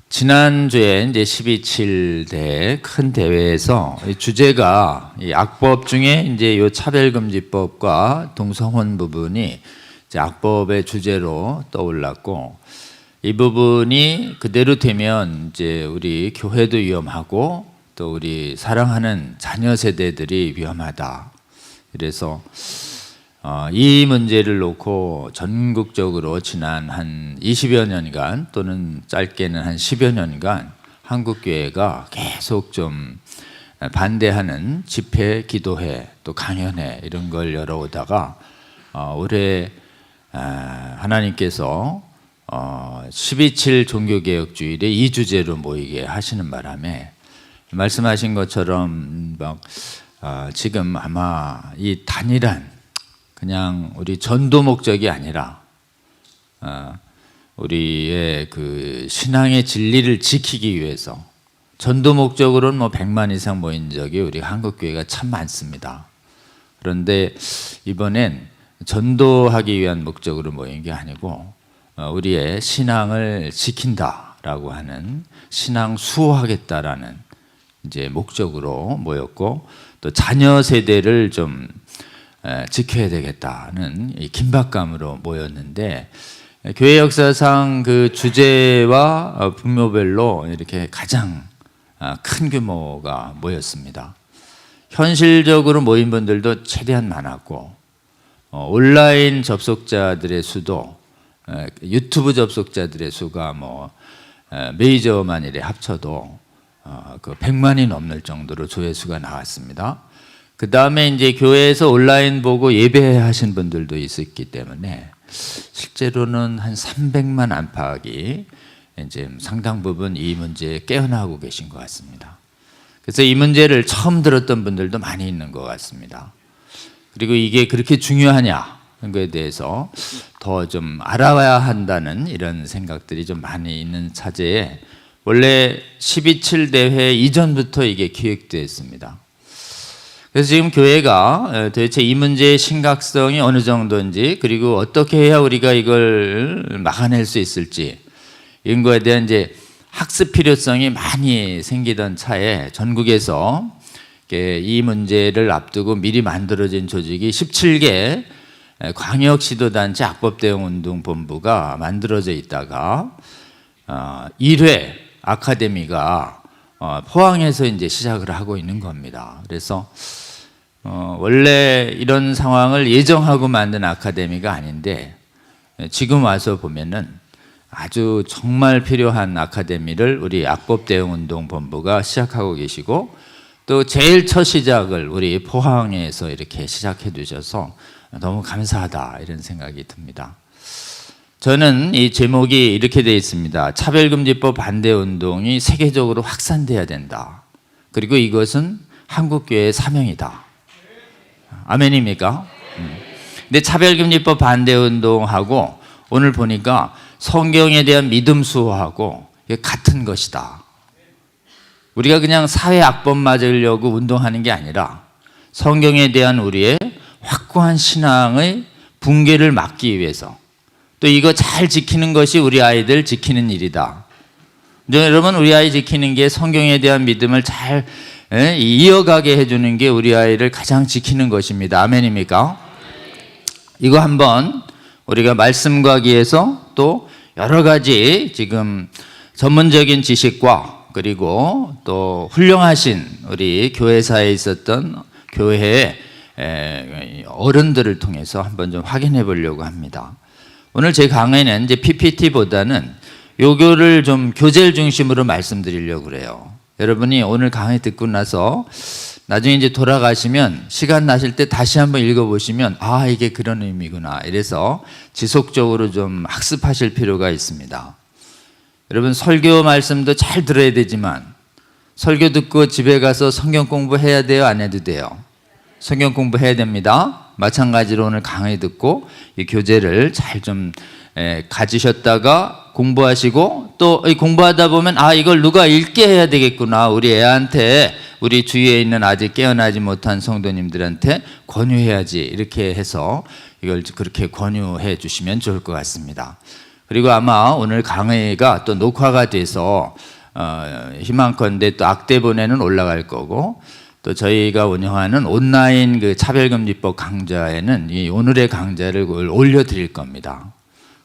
지난주에 이제 12.7대 큰 대회에서 주제가 이 악법 중에 이제 요 차별금지법과 동성혼 부분이 이제 악법의 주제로 떠올랐고, 이 부분이 그대로 되면 이제 우리 교회도 위험하고 또 우리 사랑하는 자녀 세대들이 위험하다. 그래서 이 문제를 놓고 전국적으로 지난 한 20여 년간 또는 짧게는 한 10여 년간 한국교회가 계속 좀 반대하는 집회, 기도회, 또 강연회 이런 걸 열어오다가 올해 하나님께서 12.7 종교개혁주일에 이 주제로 모이게 하시는 바람에 말씀하신 것처럼 지금 아마 이 단일한 그냥 우리 전도 목적이 아니라 우리의 그 신앙의 진리를 지키기 위해서 전도 목적으로는 100만 이상 모인 적이 우리 한국교회가 참 많습니다. 그런데 이번엔 전도하기 위한 목적으로 모인 게 아니고 우리의 신앙을 지킨다라고 하는, 신앙 수호하겠다라는 이제 목적으로 모였고, 또 자녀 세대를 좀 지켜야 되겠다는 이 긴박감으로 모였는데, 교회 역사상 그 주제와 분모별로 이렇게 가장 큰 규모가 모였습니다. 현실적으로 모인 분들도 최대한 많았고, 온라인 접속자들의 수도, 유튜브 접속자들의 수가 메이저 만일에 합쳐도 그 100만이 넘을 정도로 조회수가 나왔습니다. 그 다음에 이제 교회에서 온라인 보고 예배하신 분들도 있었기 때문에 실제로는 한 300만 안팎이 이제 상당 부분 이 문제에 깨어나고 계신 것 같습니다. 그래서 이 문제를 처음 들었던 분들도 많이 있는 것 같습니다. 그리고 이게 그렇게 중요하냐 하는 것에 대해서 더 좀 알아야 한다는 이런 생각들이 좀 많이 있는 차제에, 원래 12.7 대회 이전부터 이게 기획되었습니다. 그래서 지금 교회가 도대체 이 문제의 심각성이 어느 정도인지, 그리고 어떻게 해야 우리가 이걸 막아낼 수 있을지, 이런 거에 대한 이제 학습 필요성이 많이 생기던 차에 전국에서 이 문제를 앞두고 미리 만들어진 조직이 17개 광역시도단체 악법대응운동본부가 만들어져 있다가 1회 아카데미가 포항에서 이제 시작을 하고 있는 겁니다. 그래서 원래 이런 상황을 예정하고 만든 아카데미가 아닌데, 지금 와서 보면은 아주 정말 필요한 아카데미를 우리 악법대응운동본부가 시작하고 계시고, 또 제일 첫 시작을 우리 포항에서 이렇게 시작해 주셔서 너무 감사하다 이런 생각이 듭니다. 저는 이 제목이 이렇게 되어 있습니다. 차별금지법 반대운동이 세계적으로 확산돼야 된다. 그리고 이것은 한국교회의 사명이다. 아멘입니까? 근데 차별금지법 반대운동하고 오늘 보니까 성경에 대한 믿음 수호하고 같은 것이다. 우리가 그냥 사회 악법 맞으려고 운동하는 게 아니라 성경에 대한 우리의 확고한 신앙의 붕괴를 막기 위해서, 또 이거 잘 지키는 것이 우리 아이들 지키는 일이다. 여러분, 우리 아이 지키는 게 성경에 대한 믿음을 잘 이어가게 해주는 게 우리 아이를 가장 지키는 것입니다. 아멘입니까? 이거 한번 우리가 말씀 과기에서 또 여러 가지 지금 전문적인 지식과 그리고 또 훌륭하신 우리 교회사에 있었던 교회의 어른들을 통해서 한번 좀 확인해 보려고 합니다. 오늘 제 강의는 이제 PPT보다는 요거를 좀 교재를 중심으로 말씀드리려고 그래요. 여러분이 오늘 강의 듣고 나서 나중에 이제 돌아가시면 시간 나실 때 다시 한번 읽어보시면 이게 그런 의미구나. 이래서 지속적으로 좀 학습하실 필요가 있습니다. 여러분, 설교 말씀도 잘 들어야 되지만 설교 듣고 집에 가서 성경 공부해야 돼요? 안 해도 돼요? 성경 공부해야 됩니다. 마찬가지로 오늘 강의 듣고 이 교재를 잘 좀 가지셨다가 공부하시고, 또 공부하다 보면 이걸 누가 읽게 해야 되겠구나. 우리 애한테, 우리 주위에 있는 아직 깨어나지 못한 성도님들한테 권유해야지. 이렇게 해서 이걸 그렇게 권유해 주시면 좋을 것 같습니다. 그리고 아마 오늘 강의가 또 녹화가 돼서 희망컨대 또 악대본에는 올라갈 거고, 또 저희가 운영하는 온라인 그 차별금지법 강좌에는 이 오늘의 강좌를 올려드릴 겁니다.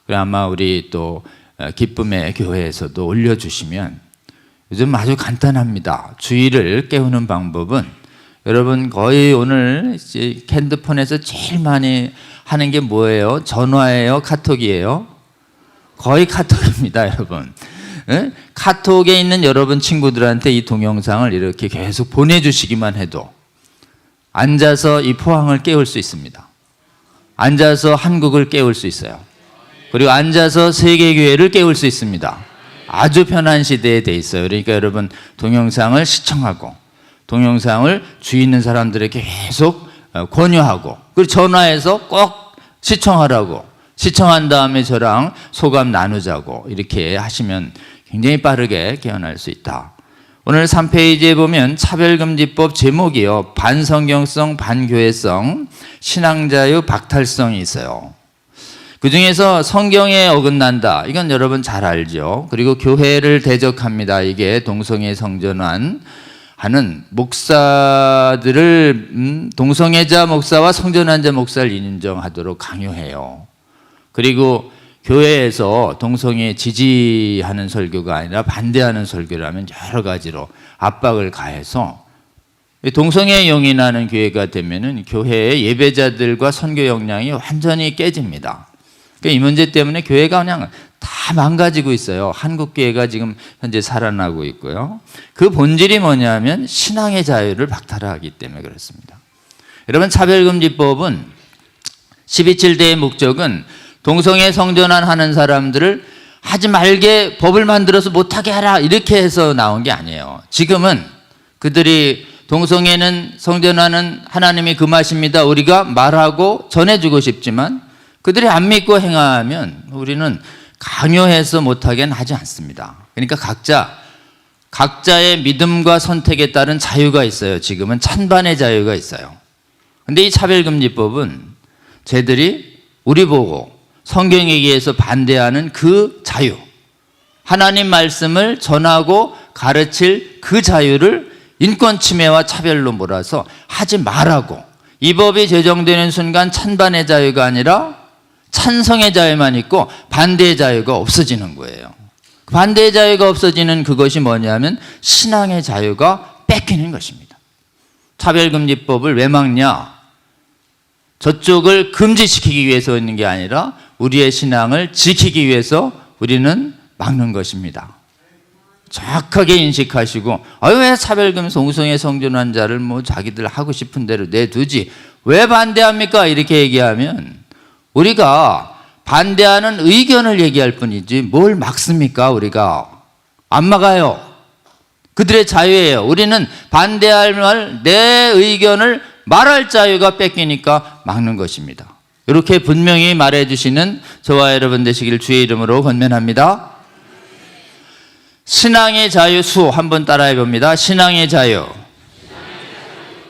그리고 아마 우리 또 기쁨의 교회에서도 올려주시면, 요즘 아주 간단합니다. 주의를 깨우는 방법은 여러분 거의 오늘 핸드폰에서 제일 많이 하는 게 뭐예요? 전화예요? 카톡이에요? 거의 카톡입니다, 여러분. 네? 카톡에 있는 여러분 친구들한테 이 동영상을 이렇게 계속 보내주시기만 해도 앉아서 이 포항을 깨울 수 있습니다. 앉아서 한국을 깨울 수 있어요. 그리고 앉아서 세계교회를 깨울 수 있습니다. 아주 편한 시대에 돼 있어요. 그러니까 여러분 동영상을 시청하고 동영상을 주위 있는 사람들에게 계속 권유하고, 그리고 전화해서 꼭 시청하라고, 시청한 다음에 저랑 소감 나누자고 이렇게 하시면 굉장히 빠르게 깨어날 수 있다. 오늘 3페이지에 보면 차별금지법 제목이요, 반성경성, 반교회성, 신앙자유 박탈성이 있어요. 그 중에서 성경에 어긋난다, 이건 여러분 잘 알죠. 그리고 교회를 대적합니다. 이게 동성애 성전환 하는 목사들을 동성애자 목사와 성전환자 목사를 인정하도록 강요해요. 그리고 교회에서 동성애 지지하는 설교가 아니라 반대하는 설교를 하면 여러 가지로 압박을 가해서 동성애 용인하는 교회가 되면은 교회의 예배자들과 선교 역량이 완전히 깨집니다. 그러니까 이 문제 때문에 교회가 그냥 다 망가지고 있어요. 한국 교회가 지금 현재 살아나고 있고요. 그 본질이 뭐냐면 신앙의 자유를 박탈하기 때문에 그렇습니다. 여러분, 차별금지법은 12.7대의 목적은 동성애 성전환 하는 사람들을 하지 말게 법을 만들어서 못하게 하라, 이렇게 해서 나온 게 아니에요. 지금은 그들이 동성애는 성전환은 하나님이 금하십니다, 우리가 말하고 전해주고 싶지만 그들이 안 믿고 행하면 우리는 강요해서 못하게는 하지 않습니다. 그러니까 각자의 믿음과 선택에 따른 자유가 있어요. 지금은 찬반의 자유가 있어요. 근데 이 차별금지법은 쟤들이 우리 보고 성경 얘기에서 반대하는 그 자유, 하나님 말씀을 전하고 가르칠 그 자유를 인권 침해와 차별로 몰아서 하지 말라고, 이 법이 제정되는 순간 찬반의 자유가 아니라 찬성의 자유만 있고 반대의 자유가 없어지는 거예요. 반대의 자유가 없어지는 그것이 뭐냐면 신앙의 자유가 뺏기는 것입니다. 차별금지법을 왜 막냐? 저쪽을 금지시키기 위해서 있는 게 아니라 우리의 신앙을 지키기 위해서 우리는 막는 것입니다. 정확하게 인식하시고, 왜 차별금 동성애 성전환 자를 뭐 자기들 하고 싶은 대로 내두지 왜 반대합니까? 이렇게 얘기하면 우리가 반대하는 의견을 얘기할 뿐이지 뭘 막습니까? 우리가 안 막아요. 그들의 자유예요. 우리는 반대할 말, 내 의견을 말할 자유가 뺏기니까 막는 것입니다. 이렇게 분명히 말해주시는 저와 여러분 되시길 주의 이름으로 권면합니다. 신앙의 자유 수호 한번 따라해 봅니다. 신앙의 자유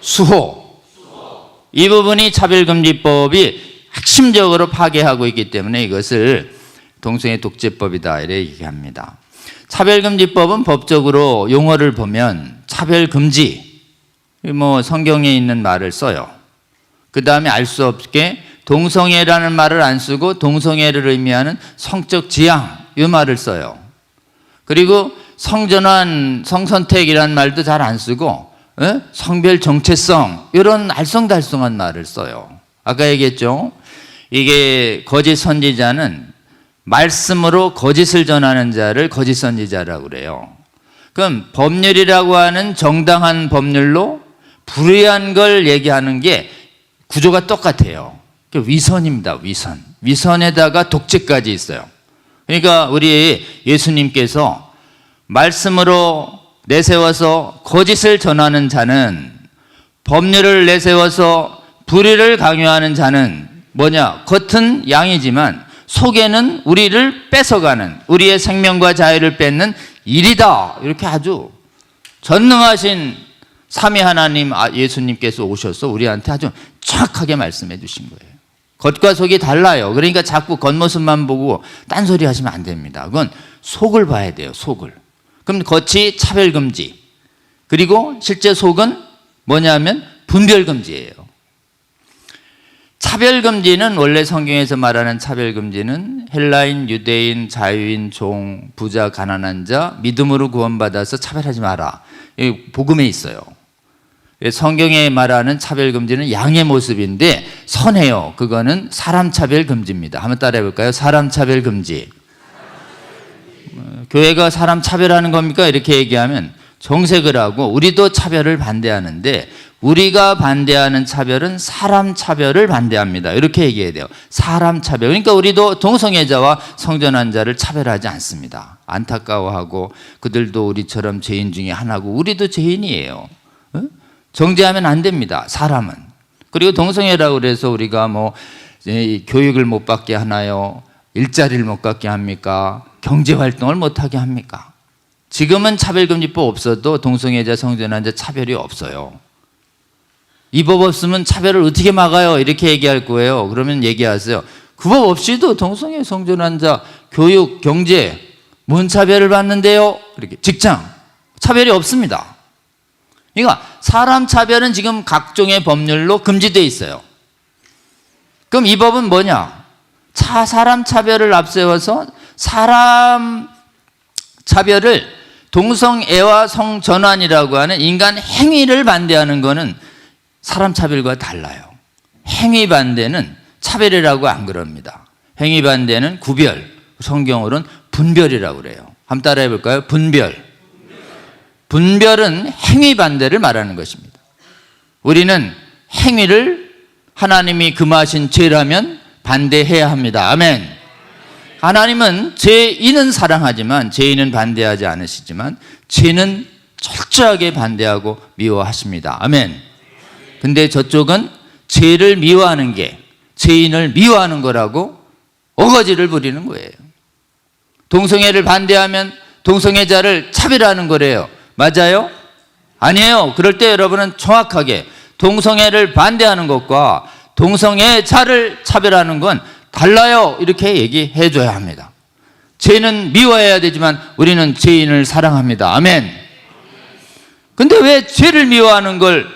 수호. 이 부분이 차별금지법이 핵심적으로 파괴하고 있기 때문에 이것을 동성애 독재법이다 이렇게 얘기합니다. 차별금지법은 법적으로 용어를 보면 차별금지, 뭐 성경에 있는 말을 써요. 그 다음에 알 수 없게 동성애라는 말을 안 쓰고 동성애를 의미하는 성적 지향, 이 말을 써요. 그리고 성전환, 성선택이라는 말도 잘 안 쓰고 성별 정체성, 이런 알쏭달쏭한 말을 써요. 아까 얘기했죠. 이게 거짓 선지자는 말씀으로 거짓을 전하는 자를 거짓 선지자라고 그래요. 그럼 법률이라고 하는 정당한 법률로 불의한 걸 얘기하는 게 구조가 똑같아요. 위선입니다. 위선. 위선에다가 독재까지 있어요. 그러니까 우리 예수님께서 말씀으로 내세워서 거짓을 전하는 자는, 법률을 내세워서 불의를 강요하는 자는 뭐냐? 겉은 양이지만 속에는 우리를 뺏어가는, 우리의 생명과 자유를 뺏는 일이다. 이렇게 아주 전능하신 삼위 하나님 예수님께서 오셔서 우리한테 아주 정확하게 말씀해 주신 거예요. 겉과 속이 달라요. 그러니까 자꾸 겉모습만 보고 딴소리 하시면 안 됩니다. 그건 속을 봐야 돼요. 속을. 그럼 겉이 차별금지, 그리고 실제 속은 뭐냐면 분별금지예요. 차별금지는, 원래 성경에서 말하는 차별금지는 헬라인, 유대인, 자유인, 종, 부자, 가난한 자, 믿음으로 구원받아서 차별하지 마라. 복음에 있어요. 성경에 말하는 차별금지는 양의 모습인데 선해요. 그거는 사람 차별금지입니다. 한번 따라해 볼까요? 사람 차별금지. 교회가 사람 차별하는 겁니까? 이렇게 얘기하면 정색을 하고, 우리도 차별을 반대하는데 우리가 반대하는 차별은 사람 차별을 반대합니다. 이렇게 얘기해야 돼요. 사람 차별. 그러니까 우리도 동성애자와 성전환 자를 차별하지 않습니다. 안타까워하고 그들도 우리처럼 죄인 중에 하나고 우리도 죄인이에요. 정죄하면 안 됩니다. 사람은. 그리고 동성애라고 그래서 우리가 뭐 교육을 못 받게 하나요? 일자리를 못 갖게 합니까? 경제활동을 못하게 합니까? 지금은 차별금지법 없어도 동성애자, 성전환자 차별이 없어요. 이 법 없으면 차별을 어떻게 막아요? 이렇게 얘기할 거예요. 그러면 얘기하세요. 그 법 없이도 동성애, 성전환자, 교육, 경제, 뭔 차별을 받는데요? 이렇게 직장, 차별이 없습니다. 그러니까 사람 차별은 지금 각종의 법률로 금지되어 있어요. 그럼 이 법은 뭐냐? 사람 차별을 앞세워서 사람 차별을, 동성애와 성전환이라고 하는 인간 행위를 반대하는 것은 사람 차별과 달라요. 행위 반대는 차별이라고 안 그럽니다. 행위 반대는 구별, 성경으로는 분별이라고 그래요. 한번 따라해 볼까요? 분별. 분별은 행위 반대를 말하는 것입니다. 우리는 행위를 하나님이 금하신 죄라면 반대해야 합니다. 아멘. 하나님은 죄인은 사랑하지만 죄인은 반대하지 않으시지만 죄는 철저하게 반대하고 미워하십니다. 아멘. 근데 저쪽은 죄를 미워하는 게 죄인을 미워하는 거라고 어거지를 부리는 거예요. 동성애를 반대하면 동성애자를 차별하는 거래요. 맞아요? 아니에요. 그럴 때 여러분은 정확하게 동성애를 반대하는 것과 동성애자를 차별하는 건 달라요. 이렇게 얘기해 줘야 합니다. 죄는 미워해야 되지만 우리는 죄인을 사랑합니다. 아멘. 근데 왜 죄를 미워하는 걸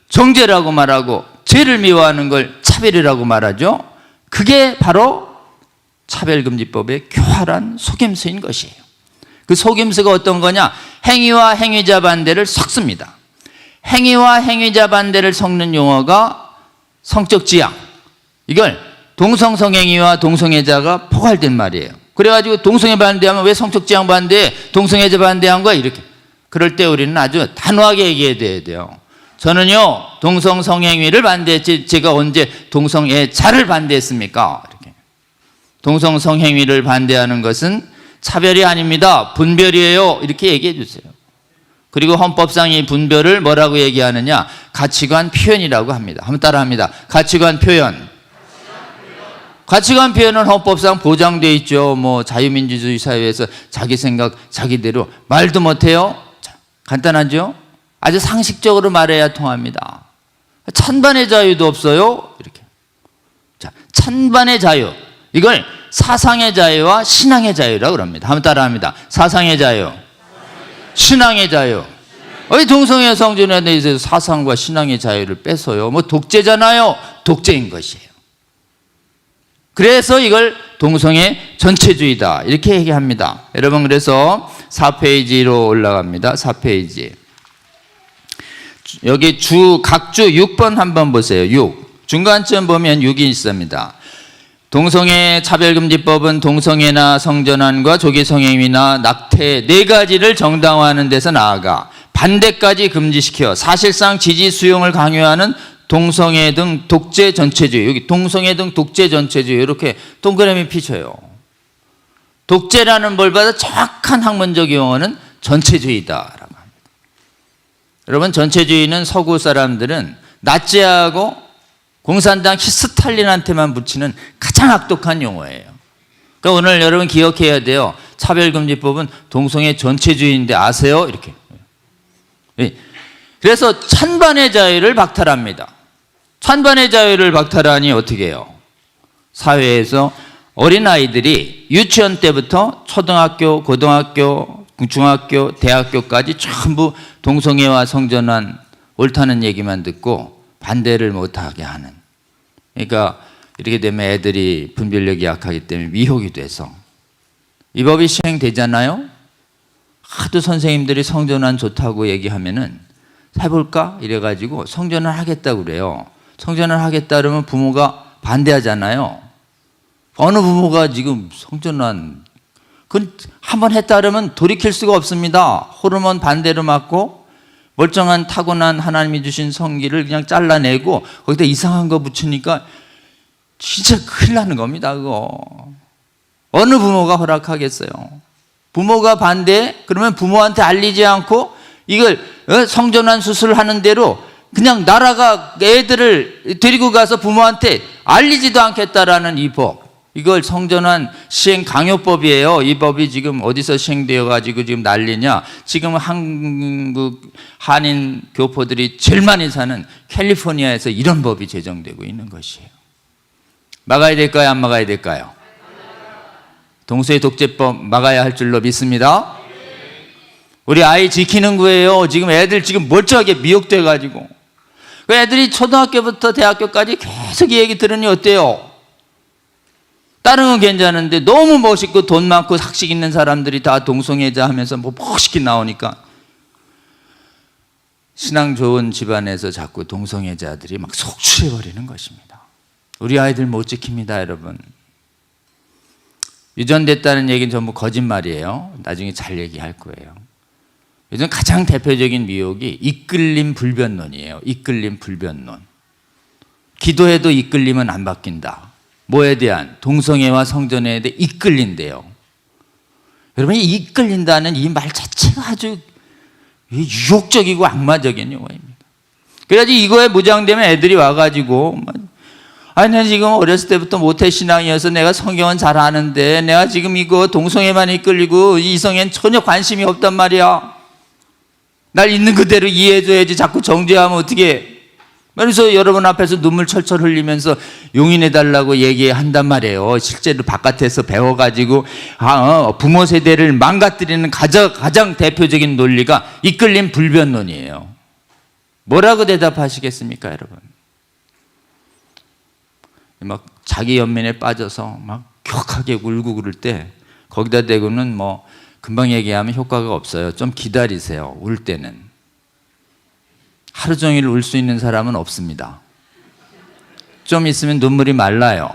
정죄라고 말하고 죄를 미워하는 걸 차별이라고 말하죠? 그게 바로 차별금지법의 교활한 속임수인 것이에요. 그 속임수가 어떤 거냐? 행위와 행위자 반대를 섞습니다. 행위와 행위자 반대를 섞는 용어가 성적 지향. 이걸 동성성행위와 동성애자가 포괄된 말이에요. 그래가지고 동성애 반대하면 왜 성적 지향 반대해? 동성애자 반대한 거야? 이렇게. 그럴 때 우리는 아주 단호하게 얘기해야 돼요. 저는요, 동성성행위를 반대했지 제가 언제 동성애자를 반대했습니까? 이렇게. 동성성행위를 반대하는 것은 차별이 아닙니다. 분별이에요. 이렇게 얘기해 주세요. 그리고 헌법상 이 분별을 뭐라고 얘기하느냐? 가치관 표현이라고 합니다. 한번 따라합니다. 가치관 표현. 가치관 표현은 헌법상 보장되어 있죠. 뭐 자유민주주의 사회에서 자기 생각, 자기대로 말도 못해요. 자, 간단하죠? 아주 상식적으로 말해야 통합니다. 찬반의 자유도 없어요. 이렇게. 자, 찬반의 자유. 이걸 사상의 자유와 신앙의 자유라고 그럽니다. 한번 따라합니다. 사상의 자유, 신앙의 자유. 왜 동성애 성전에 대해서 사상과 신앙의 자유를 뺏어요? 뭐 독재잖아요. 독재인 것이에요. 그래서 이걸 동성애 전체주의다 이렇게 얘기합니다. 여러분, 그래서 4페이지로 올라갑니다. 4페이지. 여기 각주 6번 한번 보세요. 6. 중간쯤 보면 6이 있습니다. 동성애 차별금지법은 동성애나 성전환과 조기성행위나 낙태 네 가지를 정당화하는 데서 나아가 반대까지 금지시켜 사실상 지지 수용을 강요하는 동성애 등 독재 전체주의, 여기 동성애 등 독재 전체주의 이렇게 동그라미 피쳐요. 독재라는 벌보다 정확한 학문적 용어는 전체주의다라고 합니다. 여러분, 전체주의는 서구 사람들은 나치하고 공산당 스탈린한테만 붙이는 가장 악독한 용어예요. 그러니까 오늘 여러분 기억해야 돼요. 차별금지법은 동성애 전체주의인데 아세요? 이렇게. 그래서 찬반의 자유를 박탈합니다. 찬반의 자유를 박탈하니 어떻게 해요? 사회에서 어린아이들이 유치원 때부터 초등학교, 고등학교, 중학교, 대학교까지 전부 동성애와 성전환 옳다는 얘기만 듣고 반대를 못하게 하는. 그러니까 이렇게 되면 애들이 분별력이 약하기 때문에 미혹이 돼서 이 법이 시행되잖아요. 하도 선생님들이 성전환 좋다고 얘기하면은 해볼까? 이래가지고 성전환 하겠다고 그래요. 성전환 하겠다 그러면 부모가 반대하잖아요. 어느 부모가 지금 성전환 그건 한번 했다 그러면 돌이킬 수가 없습니다. 호르몬 반대로 맞고 멀쩡한 타고난 하나님이 주신 성기를 그냥 잘라내고 거기다 이상한 거 붙이니까 진짜 큰일 나는 겁니다. 그거 어느 부모가 허락하겠어요? 부모가 반대? 그러면 부모한테 알리지 않고 이걸 성전환 수술하는 대로 그냥 나라가 애들을 데리고 가서 부모한테 알리지도 않겠다라는 이 법, 이걸 성전환 시행 강요법이에요. 이 법이 지금 어디서 시행되어 가지고 지금 난리냐? 지금 한국 한인 교포들이 제일 많이 사는 캘리포니아에서 이런 법이 제정되고 있는 것이에요. 막아야 될까요? 안 막아야 될까요? 동성애 독재법 막아야 할 줄로 믿습니다. 우리 아이 지키는 거예요. 지금 애들 지금 멀쩡하게 미혹돼 가지고 애들이 초등학교부터 대학교까지 계속 이 얘기 들으니 어때요? 다른 건 괜찮은데 너무 멋있고 돈 많고 학식 있는 사람들이 다 동성애자 하면서 뭐 멋있게 나오니까 신앙 좋은 집안에서 자꾸 동성애자들이 막 속출해버리는 것입니다. 우리 아이들 못 지킵니다, 여러분. 유전됐다는 얘기는 전부 거짓말이에요. 나중에 잘 얘기할 거예요. 요즘 가장 대표적인 미혹이 이끌림 불변론이에요. 이끌림 불변론. 기도해도 이끌림은 안 바뀐다. 뭐에 대한? 동성애와 성전애에 대해 이끌린대요. 여러분, 이 이끌린다는 이 말 자체가 아주 유혹적이고 악마적인 용어입니다. 그래가지고 이거에 무장되면 애들이 와가지고 아니 난 지금 어렸을 때부터 모태신앙이어서 내가 성경은 잘 아는데 내가 지금 이거 동성애만 이끌리고 이성애는 전혀 관심이 없단 말이야. 날 있는 그대로 이해해줘야지 자꾸 정죄하면 어떻게. 그래서 여러분 앞에서 눈물 철철 흘리면서 용인해달라고 얘기한단 말이에요. 실제로 바깥에서 배워가지고 부모 세대를 망가뜨리는 가장 대표적인 논리가 이끌림 불변론이에요. 뭐라고 대답하시겠습니까, 여러분? 막 자기 연민에 빠져서 막 격하게 울고 그럴 때 거기다 대고는 뭐 금방 얘기하면 효과가 없어요. 좀 기다리세요. 울 때는. 하루 종일 울 수 있는 사람은 없습니다. 좀 있으면 눈물이 말라요.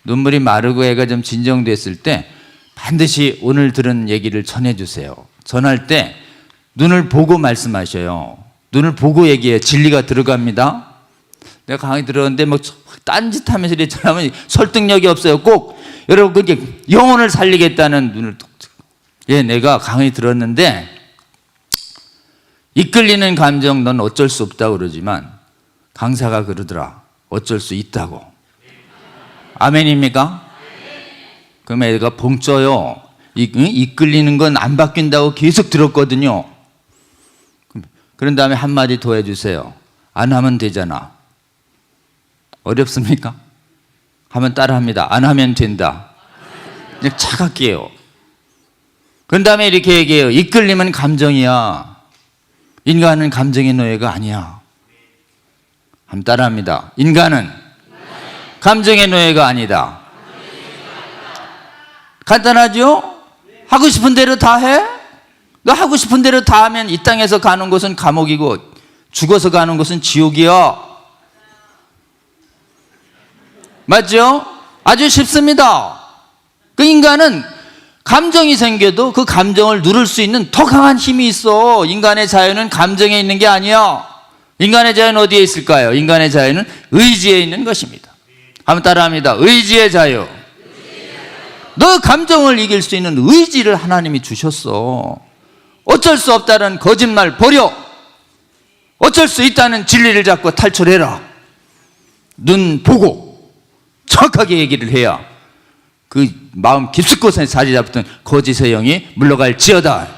눈물이 마르고 애가 좀 진정됐을 때 반드시 오늘 들은 얘기를 전해주세요. 전할 때 눈을 보고 말씀하셔요. 눈을 보고 얘기해요. 진리가 들어갑니다. 내가 강의 들었는데 뭐 딴짓하면서 이랬잖아요. 설득력이 없어요. 꼭 여러분 그게 영혼을 살리겠다는 눈을 톡. 예, 내가 강의 들었는데 이끌리는 감정 넌 어쩔 수 없다고 그러지만 강사가 그러더라. 어쩔 수 있다고. 아멘입니까? 그럼 애가 봉쪄요. 이끌리는 건 안 바뀐다고 계속 들었거든요. 그런 다음에 한마디 더 해주세요. 안 하면 되잖아. 어렵습니까? 하면 따라합니다. 안 하면 된다. 그냥 차갑게요. 그런 다음에 이렇게 얘기해요. 이끌림은 감정이야. 인간은 감정의 노예가 아니야. 한번 따라합니다. 인간은 감정의 노예가 아니다. 간단하죠? 하고 싶은 대로 다 해? 너 하고 싶은 대로 다 하면 이 땅에서 가는 곳은 감옥이고 죽어서 가는 곳은 지옥이야. 맞죠? 아주 쉽습니다. 그 인간은 감정이 생겨도 그 감정을 누를 수 있는 더 강한 힘이 있어. 인간의 자유는 감정에 있는 게 아니야. 인간의 자유는 어디에 있을까요? 인간의 자유는 의지에 있는 것입니다. 한번 따라합니다. 의지의 자유. 너 감정을 이길 수 있는 의지를 하나님이 주셨어. 어쩔 수 없다는 거짓말 버려. 어쩔 수 있다는 진리를 잡고 탈출해라. 눈 보고 정확하게 얘기를 해야 그 마음 깊숙곳에 자리 잡던 거짓의 영이 물러갈지어다.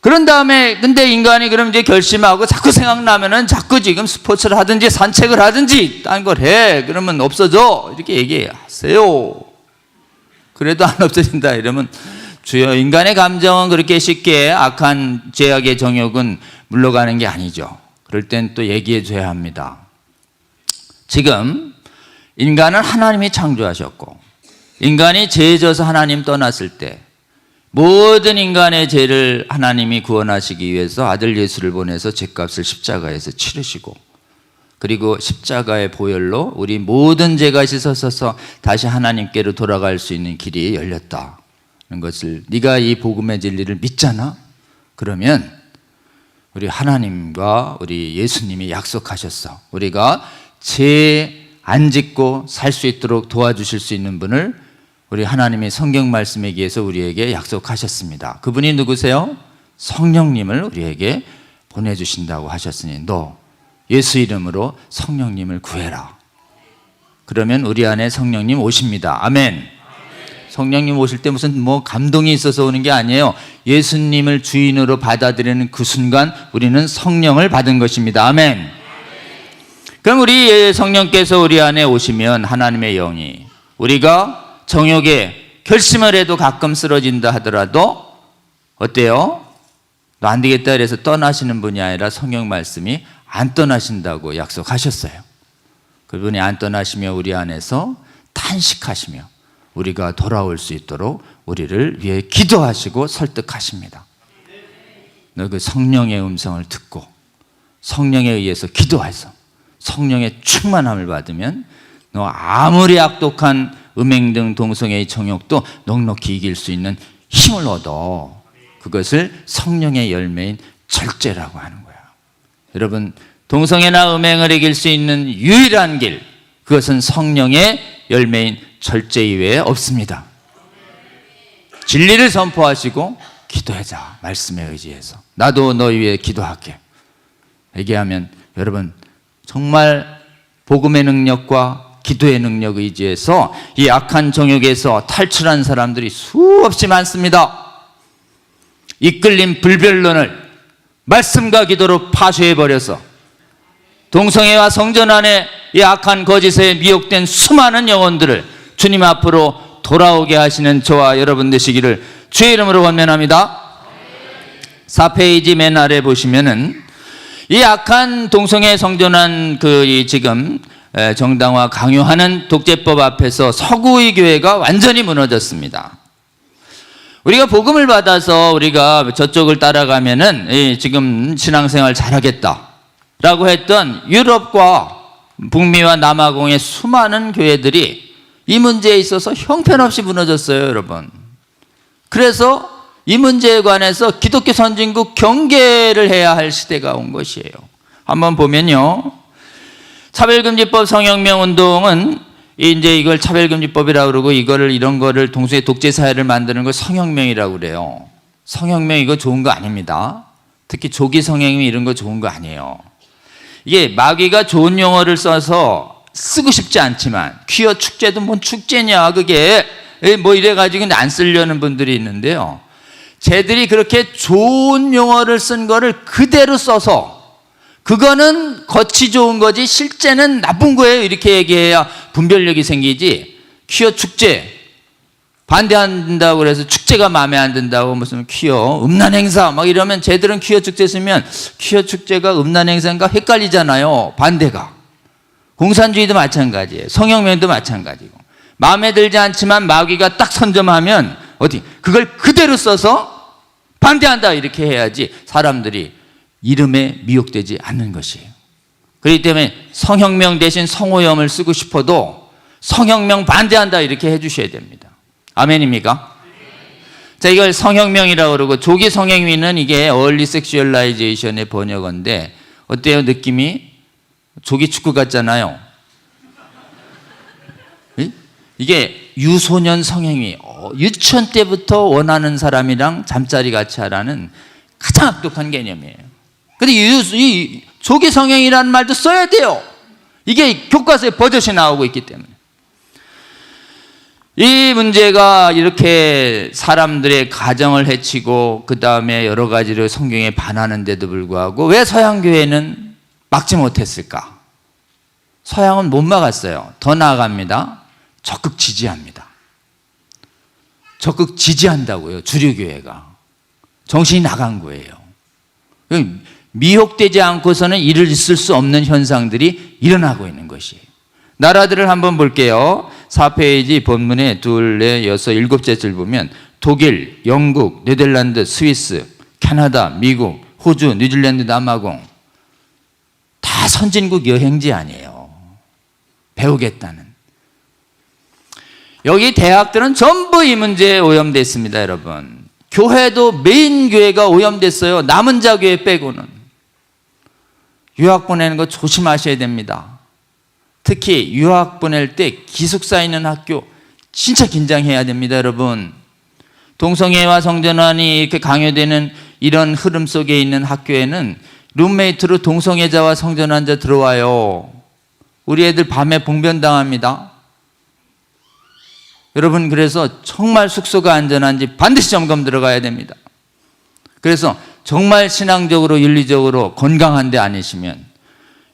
그런 다음에 근데 인간이 그럼 이제 결심하고 자꾸 생각나면은 자꾸 지금 스포츠를 하든지 산책을 하든지 딴 걸 해. 그러면 없어져. 이렇게 얘기하세요. 그래도 안 없어진다 이러면 주여, 인간의 감정은 그렇게 쉽게 악한 죄악의 정욕은 물러가는 게 아니죠. 그럴 땐 또 얘기해 줘야 합니다. 지금 인간은 하나님이 창조하셨고 인간이 죄에 져서 하나님 떠났을 때 모든 인간의 죄를 하나님이 구원하시기 위해서 아들 예수를 보내서 죄값을 십자가에서 치르시고, 그리고 십자가의 보혈로 우리 모든 죄가 씻어져서 다시 하나님께로 돌아갈 수 있는 길이 열렸다는 것을, 네가 이 복음의 진리를 믿잖아? 그러면 우리 하나님과 우리 예수님이 약속하셨어. 우리가 죄 안 짓고 살 수 있도록 도와주실 수 있는 분을 우리 하나님의 성경 말씀에 의해서 우리에게 약속하셨습니다. 그분이 누구세요? 성령님을 우리에게 보내주신다고 하셨으니 너 예수 이름으로 성령님을 구해라. 그러면 우리 안에 성령님 오십니다. 아멘. 성령님 오실 때 무슨 뭐 감동이 있어서 오는 게 아니에요. 예수님을 주인으로 받아들이는 그 순간 우리는 성령을 받은 것입니다. 아멘. 그럼 우리 성령께서 우리 안에 오시면 하나님의 영이, 우리가 정욕에 결심을 해도 가끔 쓰러진다 하더라도 어때요? 너 안 되겠다 그래서 떠나시는 분이 아니라 성경 말씀이 안 떠나신다고 약속하셨어요. 그분이 안 떠나시며 우리 안에서 탄식하시며 우리가 돌아올 수 있도록 우리를 위해 기도하시고 설득하십니다. 너 그 성령의 음성을 듣고 성령에 의해서 기도해서 성령의 충만함을 받으면 너 아무리 악독한 음행 등 동성애의 정욕도 넉넉히 이길 수 있는 힘을 얻어. 그것을 성령의 열매인 절제라고 하는 거야. 여러분, 동성애나 음행을 이길 수 있는 유일한 길, 그것은 성령의 열매인 절제 이외에 없습니다. 진리를 선포하시고 기도하자. 말씀에 의지해서 나도 너희 위해 기도할게 얘기하면 여러분 정말 복음의 능력과 기도의 능력 의지해서 이 악한 정욕에서 탈출한 사람들이 수없이 많습니다. 이끌린 불변론을 말씀과 기도로 파쇄해버려서 동성애와 성전 안에 이 악한 거짓에 미혹된 수많은 영혼들을 주님 앞으로 돌아오게 하시는 저와 여러분 되시기를 주의 이름으로 권면합니다. 4페이지 맨 아래 보시면은 이 악한 동성애 성전한 그 지금 정당화 강요하는 독재법 앞에서 서구의 교회가 완전히 무너졌습니다. 우리가 복음을 받아서 우리가 저쪽을 따라가면은 지금 신앙생활 잘하겠다라고 했던 유럽과 북미와 남아공의 수많은 교회들이 이 문제에 있어서 형편없이 무너졌어요, 여러분. 그래서 이 문제에 관해서 기독교 선진국 경계를 해야 할 시대가 온 것이에요. 한번 보면요, 차별금지법 성혁명 운동은 이제 이걸 차별금지법이라고 그러고 이런 거를 동성애 독재 사회를 만드는 걸 성혁명이라고 그래요. 성혁명 이거 좋은 거 아닙니다. 특히 조기 성행위 이런 거 좋은 거 아니에요. 이게 마귀가 좋은 용어를 써서 쓰고 싶지 않지만 퀴어 축제도 뭔 축제냐 그게 뭐 이래가지고 안 쓰려는 분들이 있는데요. 쟤들이 그렇게 좋은 용어를 쓴 거를 그대로 써서 그거는 겉이 좋은 거지 실제는 나쁜 거예요 이렇게 얘기해야 분별력이 생기지. 퀴어 축제 반대한다고 그래서 축제가 마음에 안 든다고 무슨 퀴어 음란 행사 막 이러면 쟤들은 퀴어 축제 쓰면 퀴어 축제가 음란 행사인가 헷갈리잖아요. 반대가. 공산주의도 마찬가지예요. 성혁명도 마찬가지고. 마음에 들지 않지만 마귀가 딱 선점하면 어디 그걸 그대로 써서 반대한다 이렇게 해야지 사람들이 이름에 미혹되지 않는 것이에요. 그렇기 때문에 성혁명 대신 성오염을 쓰고 싶어도 성혁명 반대한다 이렇게 해주셔야 됩니다. 아멘입니까? 자, 이걸 성혁명이라고 그러고 조기 성행위는 이게 early sexualization의 번역어인데 어때요 느낌이? 조기 축구 같잖아요. 이게 유소년 성행위, 유치원 때부터 원하는 사람이랑 잠자리 같이 하라는 가장 악독한 개념이에요. 근데 이 조기 성행위라는 말도 써야 돼요. 이게 교과서에 버젓이 나오고 있기 때문에. 이 문제가 이렇게 사람들의 가정을 해치고 그 다음에 여러 가지로 성경에 반하는데도 불구하고 왜 서양교회는 막지 못했을까? 서양은 못 막았어요. 더 나아갑니다. 적극 지지합니다. 적극 지지한다고요. 주류교회가. 정신이 나간 거예요. 미혹되지 않고서는 일을 있을 수 없는 현상들이 일어나고 있는 것이에요. 나라들을 한번 볼게요. 4페이지 본문에 2, 4, 6, 7째 줄 보면 독일, 영국, 네덜란드, 스위스, 캐나다, 미국, 호주, 뉴질랜드, 남아공 다 선진국 여행지 아니에요. 배우겠다는. 여기 대학들은 전부 이 문제에 오염됐습니다, 여러분. 교회도 메인 교회가 오염됐어요. 남은 자 교회 빼고는. 유학 보내는 거 조심하셔야 됩니다. 특히 유학 보낼 때 기숙사 있는 학교 진짜 긴장해야 됩니다, 여러분. 동성애와 성전환이 이렇게 강요되는 이런 흐름 속에 있는 학교에는 룸메이트로 동성애자와 성전환자 들어와요. 우리 애들 밤에 봉변당합니다. 여러분, 그래서 정말 숙소가 안전한지 반드시 점검 들어가야 됩니다. 그래서 정말 신앙적으로 윤리적으로 건강한 데 아니시면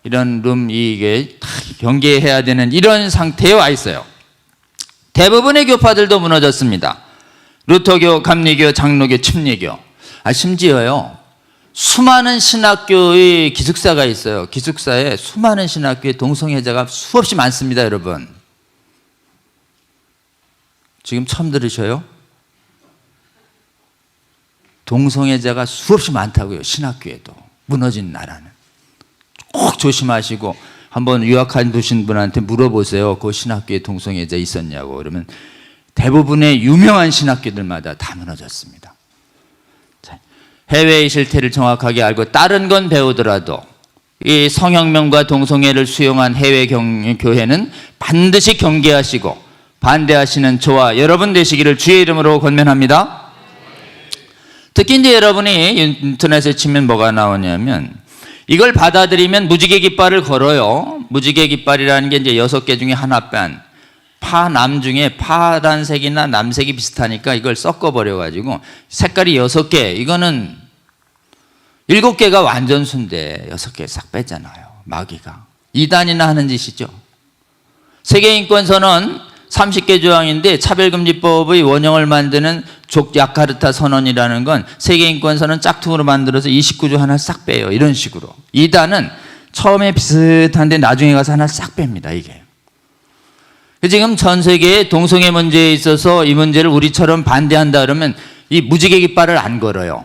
이런 이게 다 경계해야 되는 이런 상태에 와 있어요. 대부분의 교파들도 무너졌습니다. 루터교, 감리교, 장로교, 침례교. 심지어요, 수많은 신학교의 기숙사가 있어요. 기숙사에 수많은 신학교의 동성애자가 수없이 많습니다, 여러분. 지금 처음 들으셔요? 동성애자가 수없이 많다고요. 신학교에도. 무너진 나라는. 꼭 조심하시고 한번 유학한 두신 분한테 물어보세요. 그 신학교에 동성애자 있었냐고. 그러면 대부분의 유명한 신학교들마다 다 무너졌습니다. 자, 해외의 실태를 정확하게 알고 다른 건 배우더라도 이 성혁명과 동성애를 수용한 해외 교회는 반드시 경계하시고 반대하시는 저와 여러분 되시기를 주의 이름으로 권면합니다. 특히 이제 여러분이 인터넷에 치면 뭐가 나오냐면 이걸 받아들이면 무지개 깃발을 걸어요. 무지개 깃발이라는 게 이제 6개 중에 하나 뺀 파남 중에 파란색이나 남색이 비슷하니까 이걸 섞어버려가지고 색깔이 6개, 이거는 7개가 완전 순대 6개 싹 뺐잖아요. 마귀가. 이단이나 하는 짓이죠. 세계인권선언 30개 조항인데 차별금지법의 원형을 만드는 야카르타 선언이라는 건 세계인권선언 짝퉁으로 만들어서 29조 하나 싹 빼요. 이런 식으로. 이단은 처음에 비슷한데 나중에 가서 하나 싹 뺍니다. 이게. 지금 전 세계의 동성애 문제에 있어서 이 문제를 우리처럼 반대한다 그러면 이 무지개 깃발을 안 걸어요.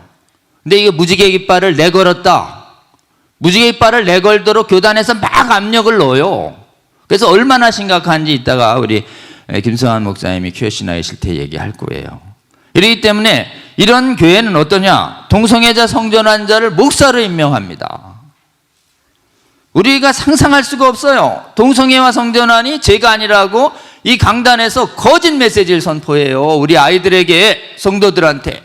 근데 이거 무지개 깃발을 내걸었다. 무지개 깃발을 내걸도록 교단에서 막 압력을 넣어요. 그래서 얼마나 심각한지 이따가 우리 김성환 목사님이 큐어시나의 실태 얘기할 거예요. 이렇기 때문에 이런 교회는 어떠냐? 동성애자 성전환자를 목사로 임명합니다. 우리가 상상할 수가 없어요. 동성애와 성전환이 죄가 아니라고 이 강단에서 거짓 메시지를 선포해요. 우리 아이들에게, 성도들한테.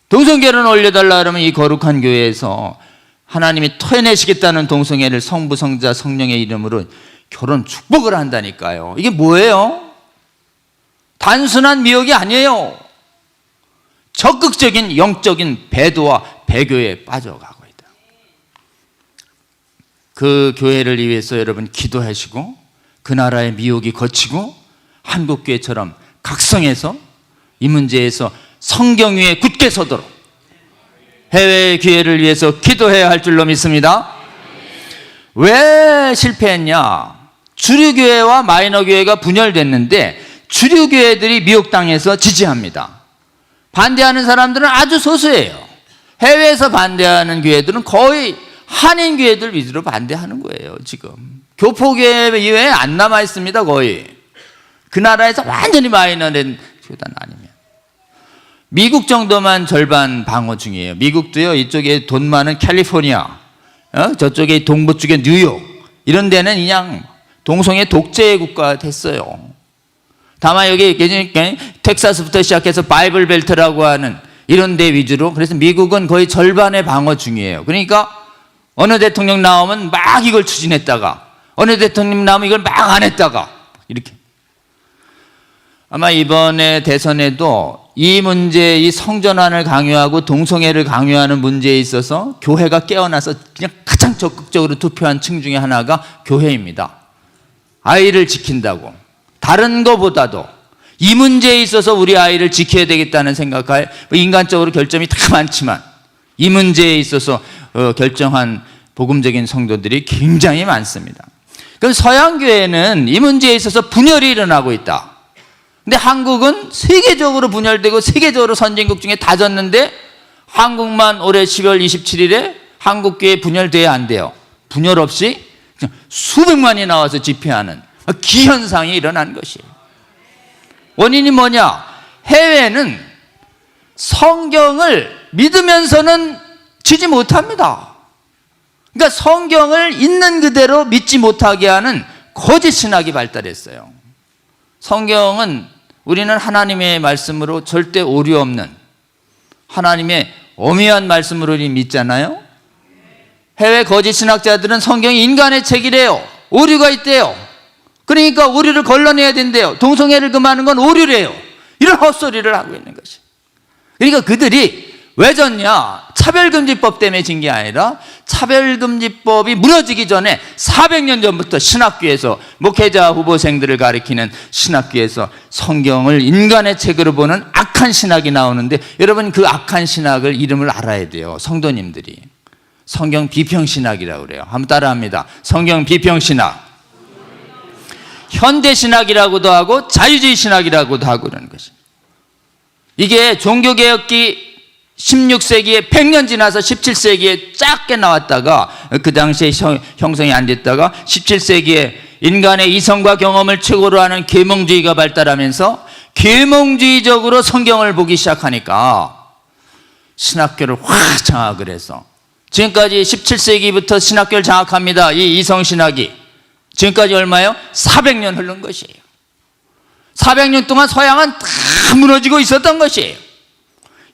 동성결혼 올려달라 그러면 이 거룩한 교회에서 하나님이 토해내시겠다는 동성애를 성부, 성자, 성령의 이름으로 결혼 축복을 한다니까요. 이게 뭐예요? 단순한 미혹이 아니에요. 적극적인 영적인 배도와 배교에 빠져가고 있다. 그 교회를 위해서 여러분 기도하시고 그 나라의 미혹이 거치고 한국교회처럼 각성해서 이 문제에서 성경 위에 굳게 서도록 해외 기회를 위해서 기도해야 할 줄로 믿습니다. 왜 실패했냐? 주류교회와 마이너교회가 분열됐는데 주류교회들이 미혹당해서 지지합니다. 반대하는 사람들은 아주 소수예요. 해외에서 반대하는 교회들은 거의 한인교회들 위주로 반대하는 거예요. 지금 교포교회 이외에 안 남아있습니다. 거의 그 나라에서 완전히 마이너된 교단 아니면 미국 정도만 절반 방어 중이에요. 미국도요, 이쪽에 돈 많은 캘리포니아, 저쪽에 동부 쪽에 뉴욕, 이런 데는 그냥 동성애 독재 국가가 됐어요. 다만 여기 텍사스부터 시작해서 바이블 벨트라고 하는 이런 데 위주로, 그래서 미국은 거의 절반의 방어 중이에요. 그러니까 어느 대통령 나오면 막 이걸 추진했다가 어느 대통령 나오면 이걸 막 안 했다가 이렇게. 아마 이번에 대선에도 이 문제, 이 성전환을 강요하고 동성애를 강요하는 문제에 있어서 교회가 깨어나서 그냥 가장 적극적으로 투표한 층 중에 하나가 교회입니다. 아이를 지킨다고. 다른 것보다도 이 문제에 있어서 우리 아이를 지켜야 되겠다는 생각할 인간적으로 결점이 다 많지만 이 문제에 있어서 결정한 복음적인 성도들이 굉장히 많습니다. 그럼 서양교회는 이 문제에 있어서 분열이 일어나고 있다. 근데 한국은 세계적으로 분열되고 세계적으로 선진국 중에 다 졌는데 한국만 올해 10월 27일에 한국교회 분열돼야 안 돼요. 분열 없이 그냥 수백만이 나와서 집회하는 기현상이 일어난 것이에요. 원인이 뭐냐? 해외는 성경을 믿으면서는 지지 못합니다. 그러니까 성경을 있는 그대로 믿지 못하게 하는 거짓 신학이 발달했어요. 성경은 우리는 하나님의 말씀으로 절대 오류 없는 하나님의 엄미한 말씀으로 믿잖아요. 해외 거짓 신학자들은 성경이 인간의 책이래요. 오류가 있대요. 그러니까 오류를 걸러내야 된대요. 동성애를 금하는 건 오류래요. 이런 헛소리를 하고 있는 것이. 그러니까 그들이 왜 졌냐? 차별금지법 때문에 진 게 아니라 차별금지법이 무너지기 전에 400년 전부터 신학교에서 목회자 후보생들을 가리키는 신학교에서 성경을 인간의 책으로 보는 악한 신학이 나오는데 여러분 그 악한 신학을 이름을 알아야 돼요. 성도님들이. 성경 비평신학이라고 그래요. 한번 따라합니다. 성경 비평신학. 현대신학이라고도 하고 자유주의 신학이라고도 하고 그러는 것입니다. 이게 종교개혁기 16세기에 100년 지나서 17세기에 작게 나왔다가 그 당시에 형성이 안 됐다가 17세기에 인간의 이성과 경험을 최고로 하는 계몽주의가 발달하면서 계몽주의적으로 성경을 보기 시작하니까 신학교를 확 장악을 해서 지금까지 17세기부터 신학교를 장악합니다. 이 이성신학이 지금까지 얼마예요? 400년 흐른 것이에요. 400년 동안 서양은 다 무너지고 있었던 것이에요.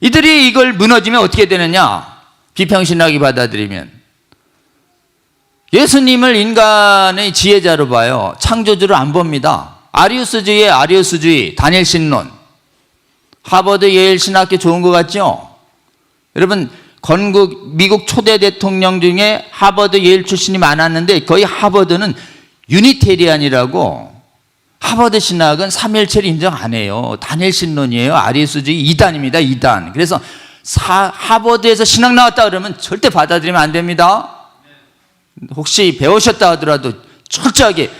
이들이 이걸 무너지면 어떻게 되느냐? 비평신학이 받아들이면 예수님을 인간의 지혜자로 봐요. 창조주를 안 봅니다. 아리우스주의의 아리우스주의, 다니엘 신론. 하버드 예일 신학교 좋은 것 같죠? 여러분 미국 초대 대통령 중에 하버드 예일 출신이 많았는데 거의 하버드는 유니테리안이라고 하버드 신학은 삼일체를 인정 안 해요. 다니엘 신론이에요. 아리우스주의 2단입니다. 2단. 그래서 하버드에서 신학 나왔다 그러면 절대 받아들이면 안 됩니다. 혹시 배우셨다 하더라도 철저하게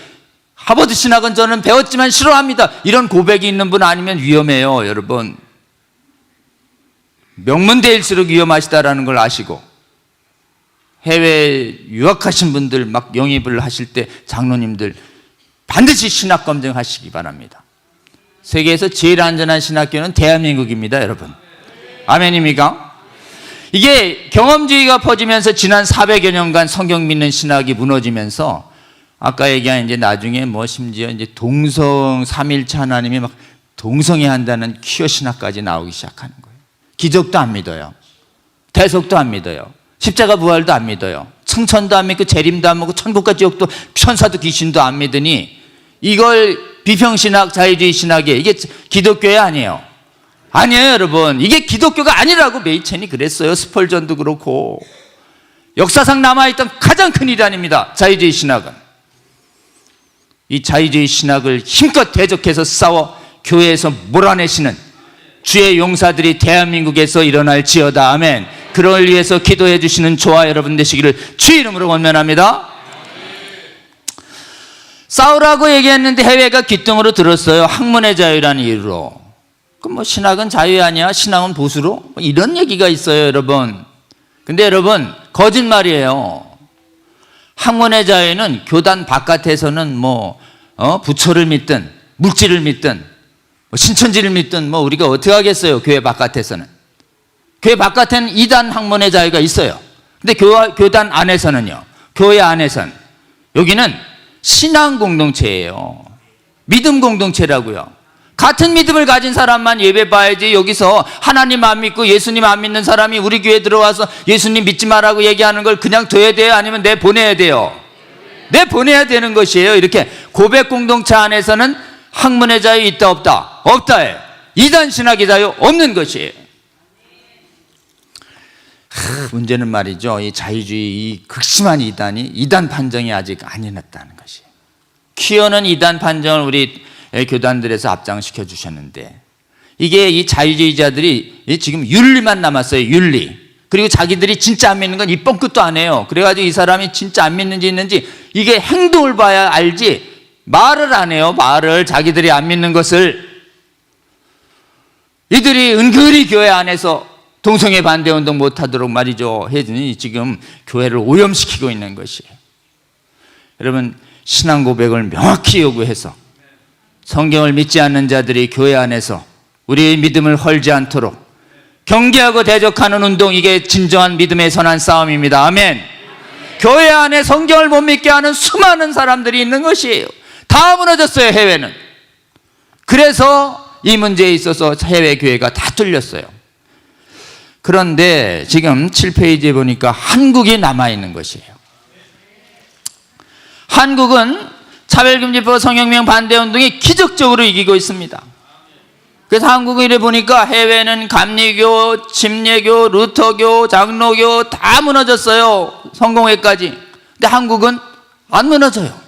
하버드 신학은 저는 배웠지만 싫어합니다. 이런 고백이 있는 분 아니면 위험해요. 여러분 명문대일수록 위험하시다라는 걸 아시고 해외 유학하신 분들 막 영입을 하실 때 장로님들 반드시 신학 검증하시기 바랍니다. 세계에서 제일 안전한 신학교는 대한민국입니다. 여러분 아멘입니까? 이게 경험주의가 퍼지면서 지난 400여 년간 성경 믿는 신학이 무너지면서 아까 얘기한 이제 나중에 뭐 심지어 이제 동성 삼일체 하나님이 막 동성애 한다는 퀴어 신학까지 나오기 시작하는 거예요. 기적도 안 믿어요. 대속도 안 믿어요. 십자가 부활도 안 믿어요. 승천도 안 믿고 재림도 안 믿고 천국과 지옥도 천사도 귀신도 안 믿으니 이걸 비평신학, 자유주의 신학이에요. 이게 기독교회 아니에요. 아니에요 여러분. 이게 기독교가 아니라고 메이첸이 그랬어요. 스펄전도 그렇고. 역사상 남아있던 가장 큰 이단입니다. 자유주의 신학은. 이 자유주의 신학을 힘껏 대적해서 싸워 교회에서 몰아내시는 주의 용사들이 대한민국에서 일어날지어다. 아멘. 그를 위해서 기도해 주시는 저와 여러분 되시기를 주의 이름으로 권면합니다. 싸우라고 얘기했는데 해외가 귀등으로 들었어요. 학문의 자유라는 이유로. 그럼 뭐 신학은 자유 아니야? 신학은 보수로? 뭐 이런 얘기가 있어요 여러분. 근데 여러분 거짓말이에요. 학문의 자유는 교단 바깥에서는 뭐 부처를 믿든 물질을 믿든 뭐 신천지를 믿든 뭐 우리가 어떻게 하겠어요. 교회 바깥에서는. 교회 바깥에는 이단 학문의 자유가 있어요. 근데 교단 안에서는요. 교회 안에서는 여기는 신앙 공동체예요. 믿음 공동체라고요. 같은 믿음을 가진 사람만 예배 봐야지. 여기서 하나님 안 믿고 예수님 안 믿는 사람이 우리 교회에 들어와서 예수님 믿지 말라고 얘기하는 걸 그냥 둬야 돼요? 아니면 내보내야 돼요? 내보내야 되는 것이에요. 이렇게 고백 공동체 안에서는 학문의 자유 있다 없다? 없다예요. 이단 신학의 자유 없는 것이에요. 문제는 말이죠, 이 자유주의 이 극심한 이단이 이단 판정이 아직 안 해놨다는 것이에요. 퀴어는 이단 판정을 우리 교단들에서 앞장시켜 주셨는데, 이게 이 자유주의자들이 지금 윤리만 남았어요. 윤리. 그리고 자기들이 진짜 안 믿는 건 입 끝도 안 해요. 그래가지고 이 사람이 진짜 안 믿는지 있는지 이게 행동을 봐야 알지 말을 안 해요. 말을. 자기들이 안 믿는 것을. 이들이 은근히 교회 안에서 동성애 반대 운동 못하도록 말이죠 해주니 지금 교회를 오염시키고 있는 것이에요. 여러분, 신앙 고백을 명확히 요구해서 성경을 믿지 않는 자들이 교회 안에서 우리의 믿음을 헐지 않도록 경계하고 대적하는 운동, 이게 진정한 믿음의 선한 싸움입니다. 아멘. 교회 안에 성경을 못 믿게 하는 수많은 사람들이 있는 것이에요. 다 무너졌어요, 해외는. 그래서 이 문제에 있어서 해외 교회가 다 뚫렸어요. 그런데 지금 7페이지에 보니까 한국이 남아있는 것이에요. 한국은 차별금지법 성혁명 반대운동이 기적적으로 이기고 있습니다. 그래서 한국을 이래 보니까 해외는 감리교, 침례교, 루터교, 장로교 다 무너졌어요. 성공회까지. 근데 한국은 안 무너져요.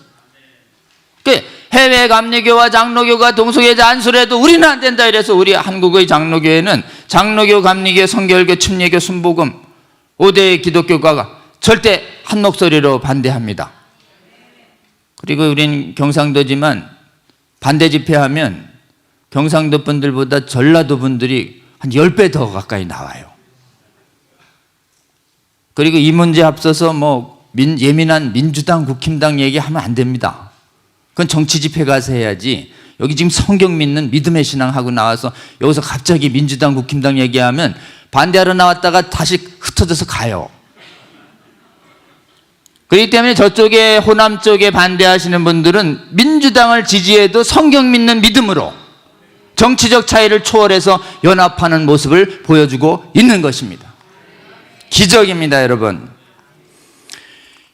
해외 감리교와 장로교가 동성애자 안수해도 우리는 안 된다 이래서 우리 한국의 장로교회는 장로교, 감리교, 성결교, 침례교, 순복음 5대 기독교가가 절대 한 목소리로 반대합니다. 그리고 우린 경상도지만 반대 집회하면 경상도 분들보다 전라도 분들이 한 10배 더 가까이 나와요. 그리고 이 문제 앞서서 예민한 민주당, 국힘당 얘기하면 안 됩니다. 그건 정치 집회 가서 해야지. 여기 지금 성경 믿는 믿음의 신앙하고 나와서 여기서 갑자기 민주당, 국힘당 얘기하면 반대하러 나왔다가 다시 흩어져서 가요. 그렇기 때문에 저쪽에 호남 쪽에 반대하시는 분들은 민주당을 지지해도 성경 믿는 믿음으로 정치적 차이를 초월해서 연합하는 모습을 보여주고 있는 것입니다. 기적입니다, 여러분.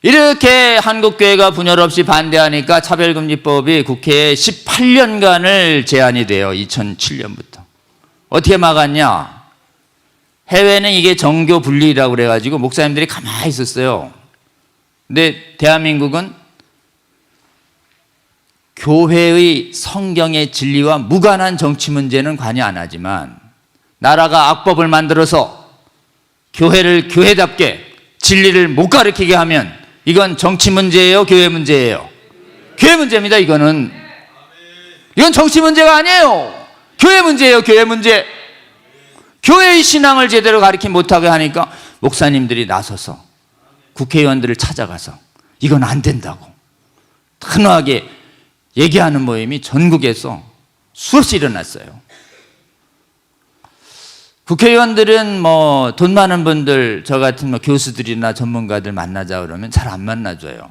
이렇게 한국교회가 분열 없이 반대하니까 차별금지법이 국회에 18년간을 제한이 돼요. 2007년부터. 어떻게 막았냐? 해외는 이게 정교 분리라고 그래가지고 목사님들이 가만히 있었어요. 근데 대한민국은 교회의 성경의 진리와 무관한 정치 문제는 관여 안 하지만 나라가 악법을 만들어서 교회를 교회답게 진리를 못 가르치게 하면 이건 정치 문제예요, 교회 문제예요? 교회 문제입니다. 이건 정치 문제가 아니에요. 교회 문제예요, 교회 문제. 교회의 신앙을 제대로 가르치지 못하게 하니까 목사님들이 나서서 국회의원들을 찾아가서 이건 안 된다고 단호하게 얘기하는 모임이 전국에서 수없이 일어났어요. 국회의원들은 돈 많은 분들, 저 같은 교수들이나 전문가들 만나자 그러면 잘 안 만나줘요.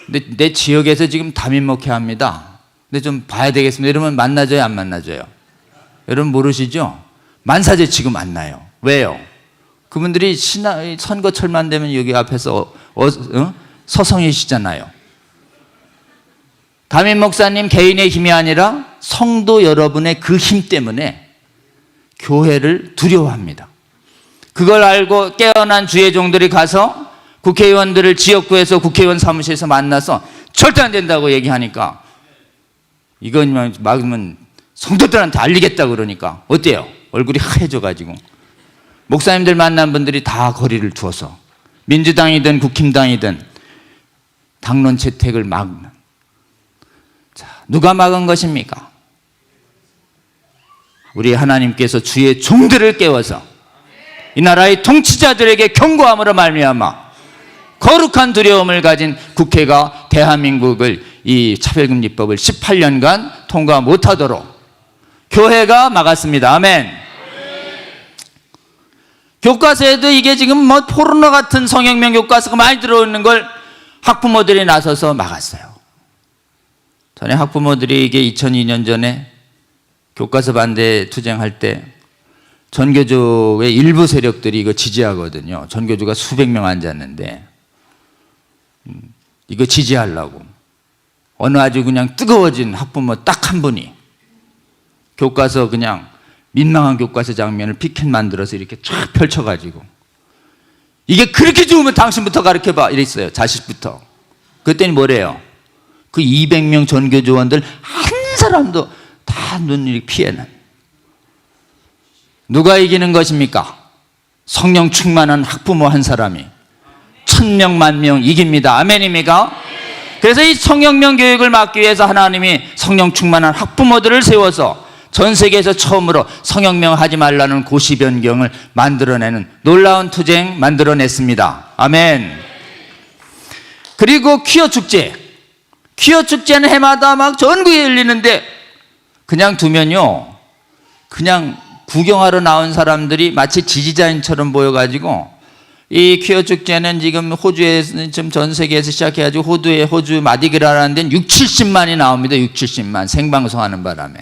근데 내 지역에서 지금 담임 목회합니다. 근데 좀 봐야 되겠습니다. 이러면 만나줘요, 안 만나줘요? 여러분 모르시죠? 만사제 치고 만나요. 왜요? 그분들이 선거철만 되면 여기 앞에서 서성이시잖아요. 담임 목사님 개인의 힘이 아니라 성도 여러분의 그 힘 때문에 교회를 두려워합니다. 그걸 알고 깨어난 주의 종들이 가서 국회의원들을 지역구에서 국회의원 사무실에서 만나서 절대 안 된다고 얘기하니까 이건 막으면 성도들한테 알리겠다 그러니까 어때요? 얼굴이 하얘져가지고 목사님들 만난 분들이 다 거리를 두어서 민주당이든 국힘당이든 당론 채택을 막는. 자, 누가 막은 것입니까? 우리 하나님께서 주의 종들을 깨워서 이 나라의 통치자들에게 경고함으로 말미암아 거룩한 두려움을 가진 국회가 대한민국을 이 차별금지법을 18년간 통과 못하도록 교회가 막았습니다. 아멘. 교과서에도 이게 지금 포르노 같은 성혁명 교과서가 많이 들어오는 걸 학부모들이 나서서 막았어요. 전에 학부모들이 이게 2002년 전에 교과서 반대 투쟁할 때 전교조의 일부 세력들이 이거 지지하거든요. 전교조가 수백 명 앉았는데 이거 지지하려고. 어느 아주 그냥 뜨거워진 학부모 딱 한 분이 교과서 그냥 민망한 교과서 장면을 피켓 만들어서 이렇게 쫙 펼쳐가지고 이게 그렇게 좋으면 당신부터 가르쳐봐 이랬어요. 자식부터. 그랬더니 뭐래요? 그 200명 전교조원들 한 사람도 다 눈이 피해는. 누가 이기는 것입니까? 성령 충만한 학부모 한 사람이 1000명 만명 이깁니다. 아멘입니까? 그래서 이 성령명 교육을 막기 위해서 하나님이 성령 충만한 학부모들을 세워서 전 세계에서 처음으로 성령명 하지 말라는 고시 변경을 만들어내는 놀라운 투쟁 만들어냈습니다. 아멘. 그리고 퀴어 축제. 퀴어 축제는 해마다 막 전국에 열리는데 그냥 두면요, 그냥 구경하러 나온 사람들이 마치 지지자인처럼 보여가지고, 이 퀴어 축제는 지금 호주에서 지금 전 세계에서 시작해가지고 호주 마디그라라는 데는 6, 70만이 나옵니다. 6, 70만 생방송하는 바람에.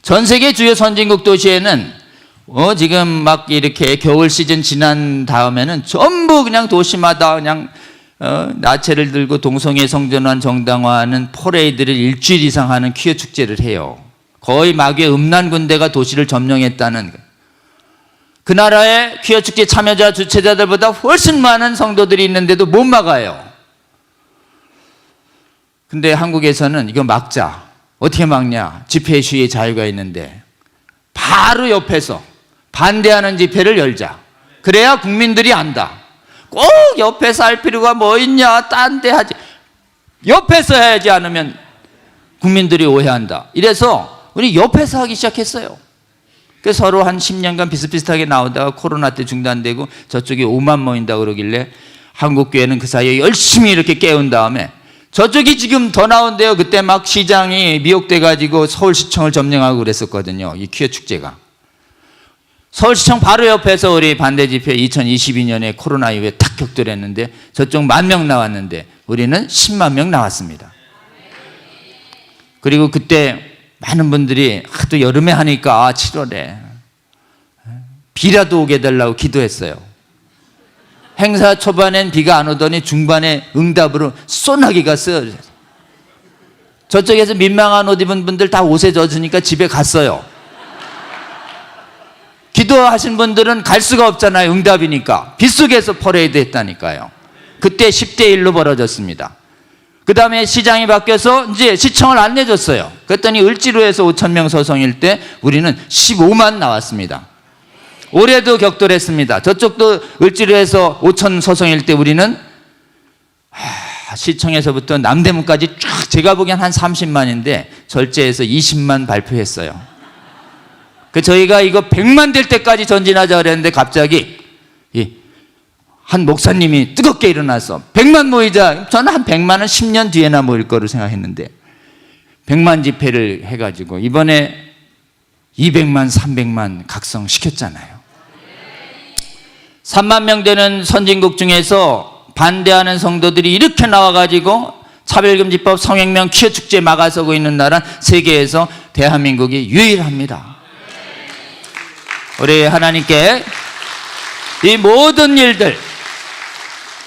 전 세계 주요 선진국 도시에는 지금 막 이렇게 겨울 시즌 지난 다음에는 전부 그냥 도시마다 그냥 나체를 들고 동성애 성전환 정당화하는 퍼레이드를 일주일 이상 하는 퀴어 축제를 해요. 거의 마귀의 음란 군대가 도시를 점령했다는, 그 나라의 퀴어 축제 참여자 주최자들보다 훨씬 많은 성도들이 있는데도 못 막아요. 근데 한국에서는 이거 막자. 어떻게 막냐? 집회 시위의 자유가 있는데 바로 옆에서 반대하는 집회를 열자. 그래야 국민들이 안다. 꼭 옆에서 할 필요가 뭐 있냐? 딴 데 하지. 옆에서 해야지 않으면 국민들이 오해한다. 이래서 우리 옆에서 하기 시작했어요. 그래서 서로 한 10년간 비슷비슷하게 나오다가 코로나 때 중단되고 저쪽이 5만 모인다 그러길래 한국교회는 그 사이에 열심히 이렇게 깨운 다음에 저쪽이 지금 더 나온대요. 그때 막 시장이 미혹돼가지고 서울시청을 점령하고 그랬었거든요. 이 퀴어 축제가. 서울시청 바로 옆에서 우리 반대 집회 2022년에 코로나 이후에 탁 격돌했는데 저쪽 10,000명 나왔는데 우리는 10만 명 나왔습니다. 그리고 그때 많은 분들이 하도 여름에 하니까 7월에 비라도 오게 해달라고 기도했어요. 행사 초반엔 비가 안 오더니 중반에 응답으로 소나기가 써요. 저쪽에서 민망한 옷 입은 분들 다 옷에 젖으니까 집에 갔어요. 기도하신 분들은 갈 수가 없잖아요. 응답이니까. 빗속에서 퍼레이드 했다니까요. 그때 10대 1로 벌어졌습니다. 그 다음에 시장이 바뀌어서 이제 시청을 안 내줬어요. 그랬더니 을지로에서 5,000명 서성일 때 우리는 15만 나왔습니다. 올해도 격돌했습니다. 저쪽도 을지로에서 5,000 서성일 때 우리는 시청에서부터 남대문까지 쫙 제가 보기엔 한 30만인데 절제해서 20만 발표했어요. 그 저희가 이거 100만 될 때까지 전진하자 그랬는데 갑자기 한 목사님이 뜨겁게 일어나서 100만 모이자. 저는 한 100만은 10년 뒤에나 모일 거로 생각했는데 100만 집회를 해가지고 이번에 200만 300만 각성시켰잖아요. 3만 명 되는 선진국 중에서 반대하는 성도들이 이렇게 나와가지고 차별금지법 성행명 퀴어 축제 막아서고 있는 나라는 세계에서 대한민국이 유일합니다. 우리 하나님께 이 모든 일들,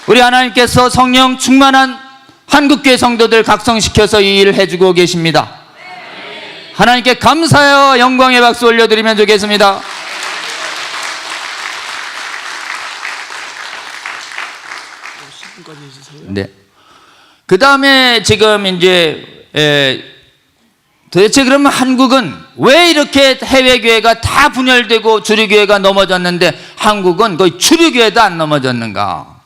우리 하나님께서 성령 충만한 한국교회 성도들 각성시켜서 이 일을 해주고 계십니다. 하나님께 감사와 영광의 박수 올려드리면 좋겠습니다. 네. 그 다음에 지금 이제 도대체 그러면 한국은 왜 이렇게 해외교회가 다 분열되고 주류교회가 넘어졌는데 한국은 거의 주류교회도 안 넘어졌는가?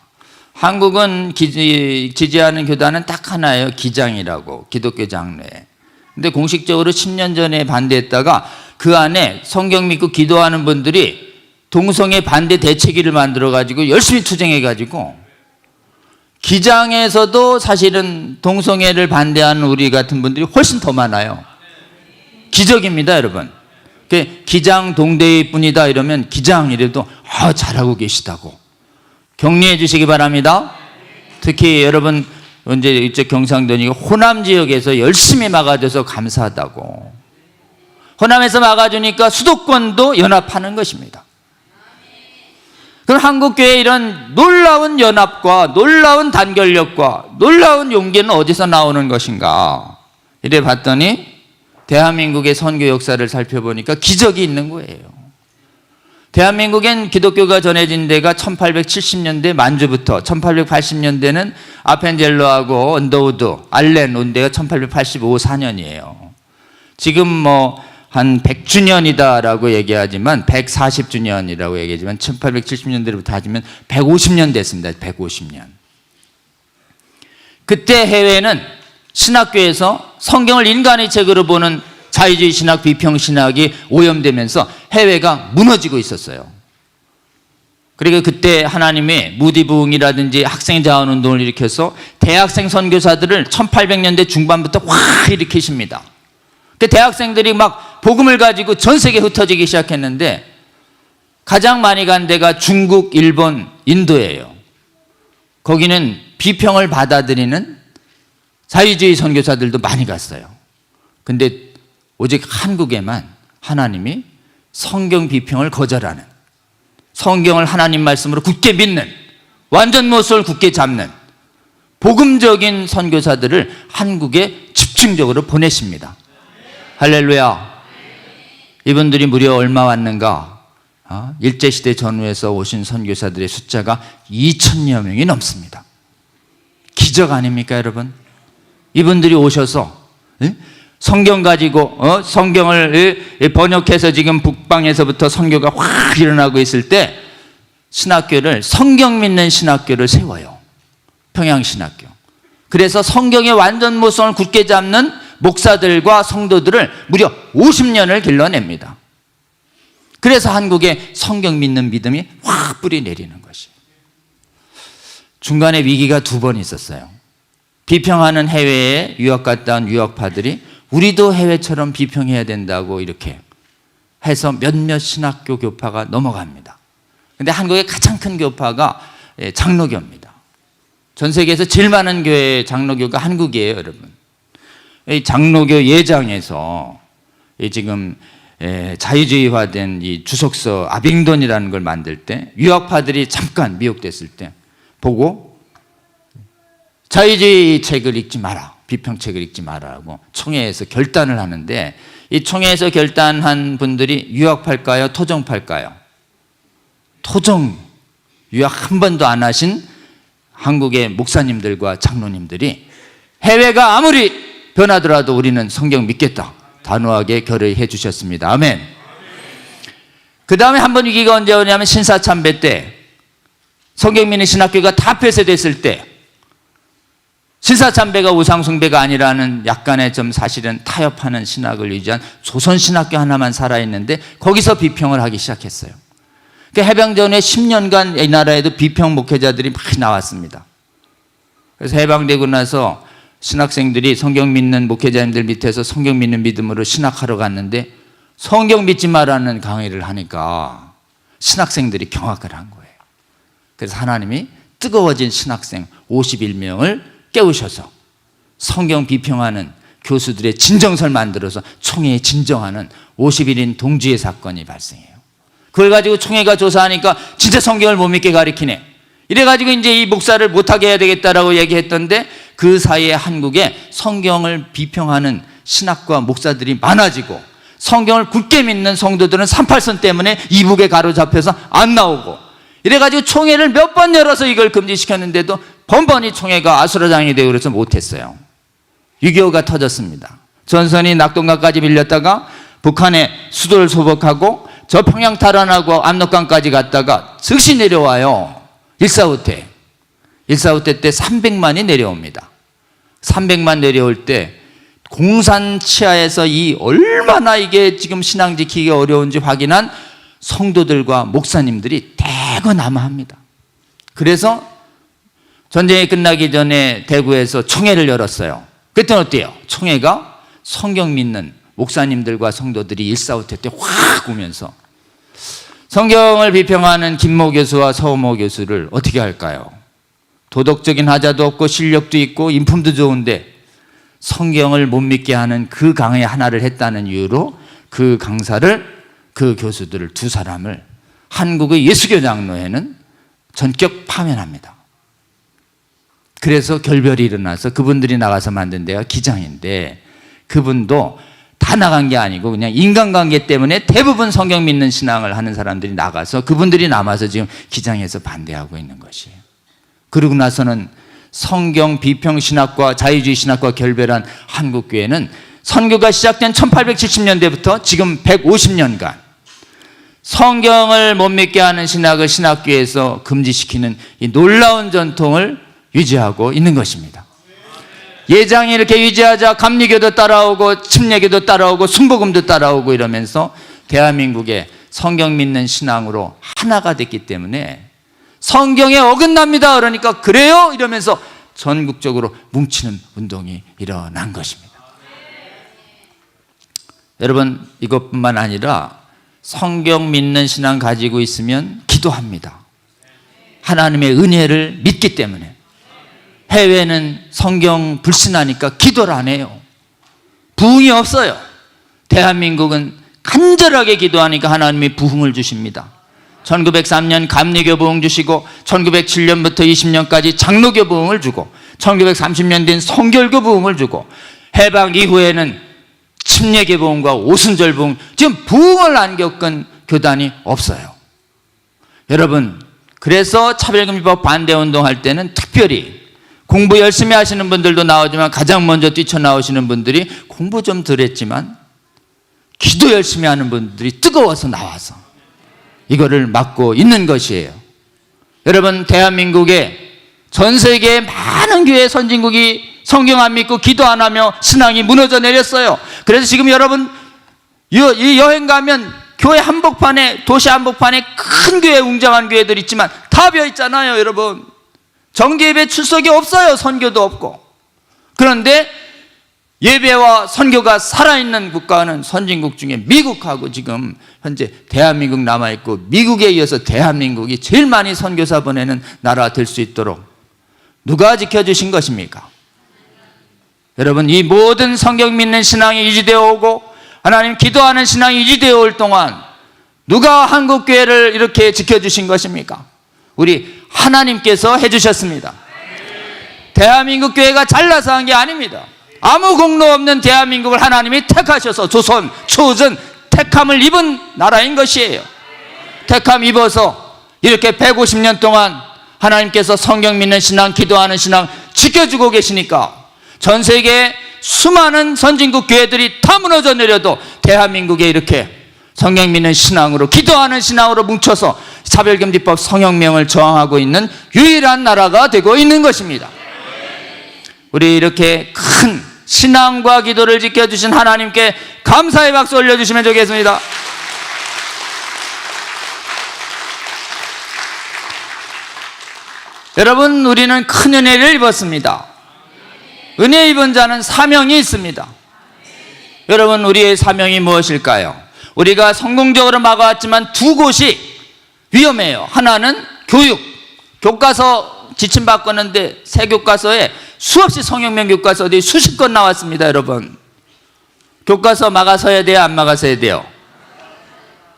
한국은 지지하는 교단은 딱 하나예요. 기장이라고, 기독교 장로회. 근데 공식적으로 10년 전에 반대했다가 그 안에 성경 믿고 기도하는 분들이 동성애 반대 대책위를 만들어가지고 열심히 투쟁해가지고 기장에서도 사실은 동성애를 반대하는 우리 같은 분들이 훨씬 더 많아요. 기적입니다, 여러분. 기장 동대회 뿐이다 이러면 기장 이래도 잘하고 계시다고 격려해 주시기 바랍니다. 특히 여러분 언제 이쪽 경상도니 호남 지역에서 열심히 막아줘서 감사하다고. 호남에서 막아주니까 수도권도 연합하는 것입니다. 그 그럼 한국교회의 이런 놀라운 연합과 놀라운 단결력과 놀라운 용기는 어디서 나오는 것인가? 이래 봤더니 대한민국의 선교 역사를 살펴보니까 기적이 있는 거예요. 대한민국엔 기독교가 전해진 데가 1870년대 만주부터 1880년대는 아펜젤로하고 언더우드, 알렌 온 데가 1885, 4년이에요. 지금 뭐 한 100주년이다라고 얘기하지만 140주년이라고 얘기하지만 1870년대부터 하지만 150년 됐습니다. 150년. 그때 해외는 신학교에서 성경을 인간의 책으로 보는 자유주의 신학, 비평 신학이 오염되면서 해외가 무너지고 있었어요. 그리고 그때 하나님이 무디 부흥이라든지 학생 자원 운동을 일으켜서 대학생 선교사들을 1800년대 중반부터 확 일으키십니다. 그 대학생들이 막 복음을 가지고 전 세계에 흩어지기 시작했는데 가장 많이 간 데가 중국, 일본, 인도예요. 거기는 비평을 받아들이는 자유주의 선교사들도 많이 갔어요. 근데 오직 한국에만 하나님이 성경 비평을 거절하는, 성경을 하나님 말씀으로 굳게 믿는, 완전 모습을 굳게 잡는 복음적인 선교사들을 한국에 집중적으로 보내십니다. 할렐루야. 이분들이 무려 얼마 왔는가? 일제시대 전후에서 오신 선교사들의 숫자가 2,000여 명이 넘습니다. 기적 아닙니까 여러분? 이분들이 오셔서 성경 가지고 성경을 번역해서 지금 북방에서부터 선교가 확 일어나고 있을 때 신학교를, 성경 믿는 신학교를 세워요. 평양신학교. 그래서 성경의 완전 모성을 굳게 잡는 목사들과 성도들을 무려 50년을 길러냅니다. 그래서 한국에 성경 믿는 믿음이 확 뿌리 내리는 것이에요. 중간에 위기가 2번 있었어요. 비평하는 해외에 유학 갔다 온 유학파들이 우리도 해외처럼 비평해야 된다고 이렇게 해서 몇몇 신학교 교파가 넘어갑니다. 근데 한국의 가장 큰 교파가 장로교입니다. 전 세계에서 제일 많은 교회 장로교가 한국이에요, 여러분. 이 장로교 예장에서 지금 자유주의화된 이 주석서 아빙돈이라는 걸 만들 때 유학파들이 잠깐 미혹됐을 때 보고 자유주의 책을 읽지 마라, 비평책을 읽지 마라고 총회에서 결단을 하는데, 이 총회에서 결단한 분들이 유학파일까요, 토종파일까요? 토종, 유학 한 번도 안 하신 한국의 목사님들과 장로님들이 해외가 아무리 변하더라도 우리는 성경 믿겠다, 단호하게 결의해 주셨습니다. 아멘. 그 다음에 한 번 위기가 언제 오냐면 신사참배 때, 성경 믿는 신학교가 다 폐쇄됐을 때, 신사참배가 우상숭배가 아니라는 약간의 좀 사실은 타협하는 신학을 유지한 조선신학교 하나만 살아있는데 거기서 비평을 하기 시작했어요. 해방전에 10년간 이 나라에도 비평 목회자들이 많이 나왔습니다. 그래서 해방되고 나서 신학생들이 성경 믿는 목회자님들 밑에서 성경 믿는 믿음으로 신학하러 갔는데 성경 믿지 마라는 강의를 하니까 신학생들이 경악을 한 거예요. 그래서 하나님이 뜨거워진 신학생 51명을 깨우셔서 성경 비평하는 교수들의 진정서를 만들어서 총회에 진정하는 51인 동지의 사건이 발생해요. 그걸 가지고 총회가 조사하니까 진짜 성경을 못 믿게 가리키네. 이래가지고 이제 이 목사를 못하게 해야 되겠다라고 얘기했던데, 그 사이에 한국에 성경을 비평하는 신학과 목사들이 많아지고 성경을 굳게 믿는 성도들은 38선 때문에 이북에 가로잡혀서 안 나오고, 이래가지고 총회를 몇 번 열어서 이걸 금지시켰는데도 번번이 총회가 아수라장이 되고 그래서 못했어요. 6.25가 터졌습니다. 전선이 낙동강까지 밀렸다가 북한의 수도를 소복하고 저 평양 탈환하고 압록강까지 갔다가 즉시 내려와요. 1.45 때. 1.45 때 300만이 내려옵니다. 300만 내려올 때 공산 치하에서 이 얼마나 이게 지금 신앙 지키기 어려운지 확인한 성도들과 목사님들이 대거 남아합니다. 그래서 전쟁이 끝나기 전에 대구에서 총회를 열었어요. 그때는 어때요? 총회가 성경 믿는 목사님들과 성도들이 1.45 때 확 오면서 성경을 비평하는 김모 교수와 서모 교수를 어떻게 할까요? 도덕적인 하자도 없고 실력도 있고 인품도 좋은데 성경을 못 믿게 하는 그 강의 하나를 했다는 이유로 그 강사를, 그 교수들을 2사람을 한국의 예수교 장로회는 전격 파면합니다. 그래서 결별이 일어나서 그분들이 나가서 만든 데가 기장인데, 그분도 다 나간 게 아니고 그냥 인간관계 때문에 대부분 성경 믿는 신앙을 하는 사람들이 나가서 그분들이 남아서 지금 기장에서 반대하고 있는 것이에요. 그러고 나서는 성경 비평신학과 자유주의 신학과 결별한 한국교회는 선교가 시작된 1870년대부터 지금 150년간 성경을 못 믿게 하는 신학을 신학교에서 금지시키는 이 놀라운 전통을 유지하고 있는 것입니다. 예장이 이렇게 유지하자 감리교도 따라오고 침례교도 따라오고 순복음도 따라오고 이러면서 대한민국의 성경 믿는 신앙으로 하나가 됐기 때문에 성경에 어긋납니다 그러니까 그래요 이러면서 전국적으로 뭉치는 운동이 일어난 것입니다. 여러분, 이것뿐만 아니라 성경 믿는 신앙 가지고 있으면 기도합니다. 하나님의 은혜를 믿기 때문에. 해외는 성경 불신하니까 기도를 안 해요. 부흥이 없어요. 대한민국은 간절하게 기도하니까 하나님이 부흥을 주십니다. 1903년 감리교 부흥 주시고 1907년부터 20년까지 장로교 부흥을 주고 1930년 된 성결교 부흥을 주고 해방 이후에는 침례교 부흥과 오순절 부흥, 지금 부흥을 안 겪은 교단이 없어요. 여러분, 그래서 차별금지법 반대운동 할 때는 특별히 공부 열심히 하시는 분들도 나오지만 가장 먼저 뛰쳐나오시는 분들이 공부 좀 덜 했지만 기도 열심히 하는 분들이 뜨거워서 나와서 이거를 막고 있는 것이에요. 여러분, 대한민국에 전 세계의 많은 교회 선진국이 성경 안 믿고 기도 안 하며 신앙이 무너져 내렸어요. 그래서 지금 여러분 이 여행 가면 교회 한복판에, 도시 한복판에 큰 교회, 웅장한 교회들 있지만 다 비어 있잖아요. 여러분, 정기 예배 출석이 없어요. 선교도 없고. 그런데 예배와 선교가 살아있는 국가는 선진국 중에 미국하고 지금 현재 대한민국 남아있고, 미국에 이어서 대한민국이 제일 많이 선교사 보내는 나라 될 수 있도록 누가 지켜주신 것입니까? 여러분, 이 모든 성경 믿는 신앙이 유지되어 오고 하나님 기도하는 신앙이 유지되어 올 동안 누가 한국교회를 이렇게 지켜주신 것입니까? 우리 하나님께서 해주셨습니다. 대한민국 교회가 잘나서 한 게 아닙니다. 아무 공로 없는 대한민국을 하나님이 택하셔서 조선, 초전, 택함을 입은 나라인 것이에요. 택함 입어서 이렇게 150년 동안 하나님께서 성경 믿는 신앙, 기도하는 신앙 지켜주고 계시니까 전 세계의 수많은 선진국 교회들이 다 무너져 내려도 대한민국에 이렇게 성경 믿는 신앙으로, 기도하는 신앙으로 뭉쳐서 차별금지법 성혁명을 저항하고 있는 유일한 나라가 되고 있는 것입니다. 우리 이렇게 큰 신앙과 기도를 지켜주신 하나님께 감사의 박수 올려주시면 좋겠습니다. 여러분, 우리는 큰 은혜를 입었습니다. 은혜 입은 자는 사명이 있습니다. 여러분, 우리의 사명이 무엇일까요? 우리가 성공적으로 막아왔지만 두 곳이 위험해요. 하나는 교육, 교과서 지침 바꿨는데 새 교과서에 수없이 성혁명 교과서들이 수십 권 나왔습니다. 여러분, 교과서 막아서야 돼요, 안 막아서야 돼요?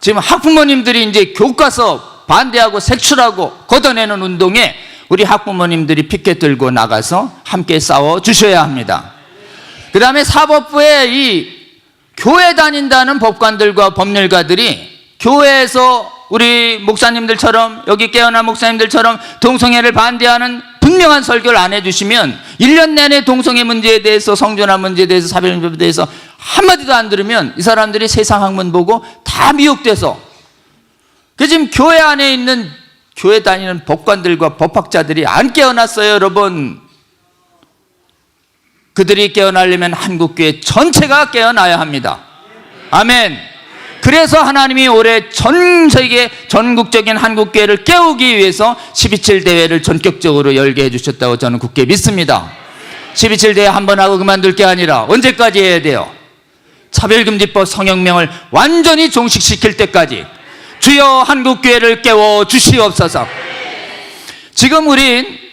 지금 학부모님들이 이제 교과서 반대하고 색출하고 걷어내는 운동에 우리 학부모님들이 피켓 들고 나가서 함께 싸워 주셔야 합니다. 그 다음에 사법부에 이 교회 다닌다는 법관들과 법률가들이 교회에서 우리 목사님들처럼, 여기 깨어난 목사님들처럼 동성애를 반대하는 분명한 설교를 안 해주시면 1년 내내 동성애 문제에 대해서, 성전환 문제에 대해서, 사별금지법에 대해서 한마디도 안 들으면 이 사람들이 세상 학문 보고 다 미혹돼서, 그 지금 교회 안에 있는 교회 다니는 법관들과 법학자들이 안 깨어났어요. 여러분, 그들이 깨어나려면 한국교회 전체가 깨어나야 합니다. 아멘. 그래서 하나님이 올해 전 세계 전국적인 한국교회를 깨우기 위해서 12.7 대회를 전격적으로 열게 해주셨다고 저는 굳게 믿습니다. 12.7 대회 한 번 하고 그만둘 게 아니라 언제까지 해야 돼요? 차별금지법 성혁명을 완전히 종식시킬 때까지 주여 한국교회를 깨워 주시옵소서. 지금 우린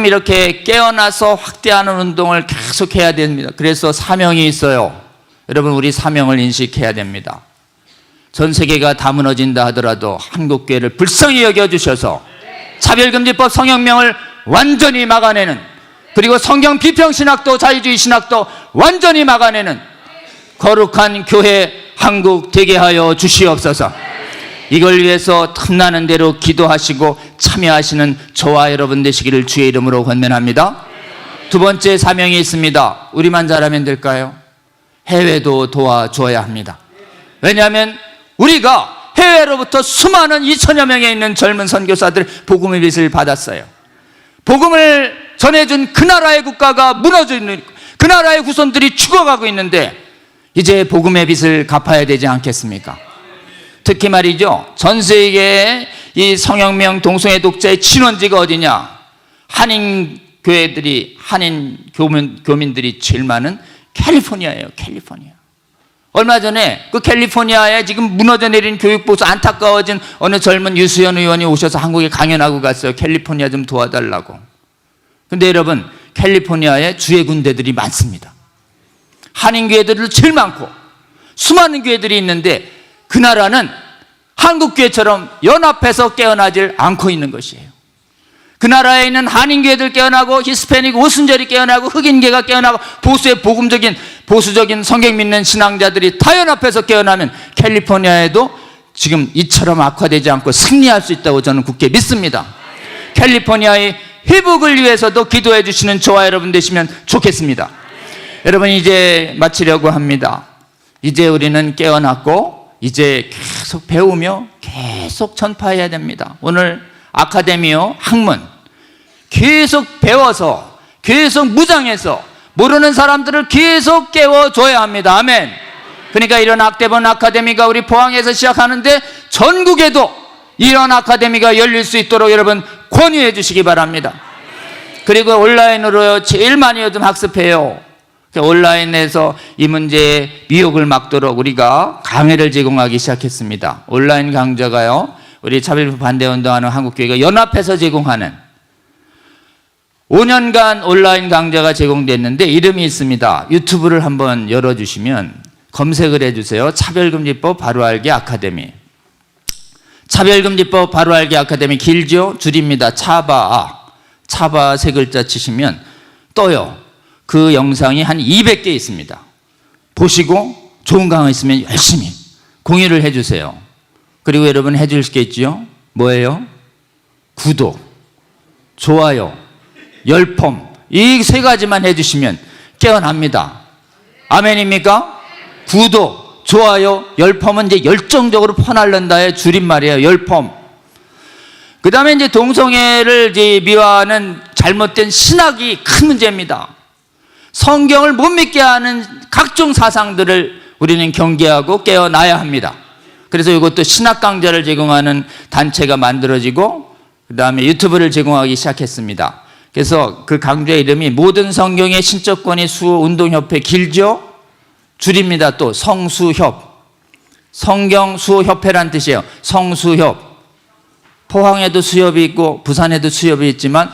이렇게 깨어나서 확대하는 운동을 계속 해야 됩니다. 그래서 사명이 있어요. 여러분, 우리 사명을 인식해야 됩니다. 전 세계가 다 무너진다 하더라도 한국교회를 불쌍히 여겨주셔서 차별금지법 성형명을 완전히 막아내는, 그리고 성경 비평신학도 자유주의 신학도 완전히 막아내는 거룩한 교회 한국 되게 하여 주시옵소서. 이걸 위해서 틈나는 대로 기도하시고 참여하시는 저와 여러분 되시기를 주의 이름으로 권면합니다. 두 번째 사명이 있습니다. 우리만 잘하면 될까요? 해외도 도와줘야 합니다. 왜냐하면 우리가 해외로부터 수많은 2천여 명에 있는 젊은 선교사들 복음의 빛을 받았어요. 복음을 전해준 그 나라의 국가가 무너져 있는, 그 나라의 후손들이 죽어가고 있는데 이제 복음의 빛을 갚아야 되지 않겠습니까? 특히 말이죠, 전 세계의 이 성형명 동성애 독자의 친원지가 어디냐? 한인 교회들이, 한인 교민들이 제일 많은 캘리포니아예요. 캘리포니아. 얼마 전에 그 캘리포니아에 지금 무너져 내린 교육보수 안타까워진 어느 젊은 유수연 의원이 오셔서 한국에 강연하고 갔어요. 캘리포니아 좀 도와달라고. 근데 여러분, 캘리포니아에 주의 군대들이 많습니다. 한인 교회들도 제일 많고 수많은 교회들이 있는데 그 나라는 한국 교회처럼 연합해서 깨어나질 않고 있는 것이에요. 그 나라에 있는 한인 교회들 깨어나고 히스패닉 오순절이 깨어나고 흑인계가 깨어나고 보수의 보수적인 성경 믿는 신앙자들이 다 연합해서 깨어나면 캘리포니아에도 지금 이처럼 악화되지 않고 승리할 수 있다고 저는 굳게 믿습니다. 캘리포니아의 회복을 위해서도 기도해 주시는 저와 여러분 되시면 좋겠습니다. 여러분, 이제 마치려고 합니다. 이제 우리는 깨어났고 이제 계속 배우며 계속 전파해야 됩니다. 오늘 아카데미요 학문 계속 배워서 계속 무장해서 모르는 사람들을 계속 깨워줘야 합니다. 아멘. 그러니까 이런 악대본 아카데미가 우리 포항에서 시작하는데 전국에도 이런 아카데미가 열릴 수 있도록 여러분 권유해 주시기 바랍니다. 그리고 온라인으로 제일 많이 요즘 학습해요. 온라인에서 이 문제에 미혹을 막도록 우리가 강의를 제공하기 시작했습니다. 온라인 강좌가요, 우리 차별법 반대운동하는 한국교회가 연합해서 제공하는 5년간 온라인 강좌가 제공됐는데 이름이 있습니다. 유튜브를 한번 열어주시면 검색을 해주세요. 차별금지법 바로알기 아카데미. 차별금지법 바로알기 아카데미 길죠? 줄입니다. 차바아. 차바 세 글자 치시면 떠요. 그 영상이 한 200개 있습니다. 보시고 좋은 강의 있으면 열심히 공유를 해주세요. 그리고 여러분 해줄 게 있죠? 뭐예요? 구독, 좋아요, 열폼, 이 세 가지만 해주시면 깨어납니다. 아멘입니까? 구독, 좋아요, 열폼은 이제 열정적으로 퍼날른다의 줄임말이에요. 열폼. 그 다음에 이제 동성애를 이제 미화하는 잘못된 신학이 큰 문제입니다. 성경을 못 믿게 하는 각종 사상들을 우리는 경계하고 깨어나야 합니다. 그래서 이것도 신학 강좌를 제공하는 단체가 만들어지고 그 다음에 유튜브를 제공하기 시작했습니다. 그래서 그 강좌 이름이 모든 성경의 신적권의 수호운동협회, 길죠? 줄입니다. 또 성수협. 성경수호협회란 뜻이에요. 성수협. 포항에도 수협이 있고 부산에도 수협이 있지만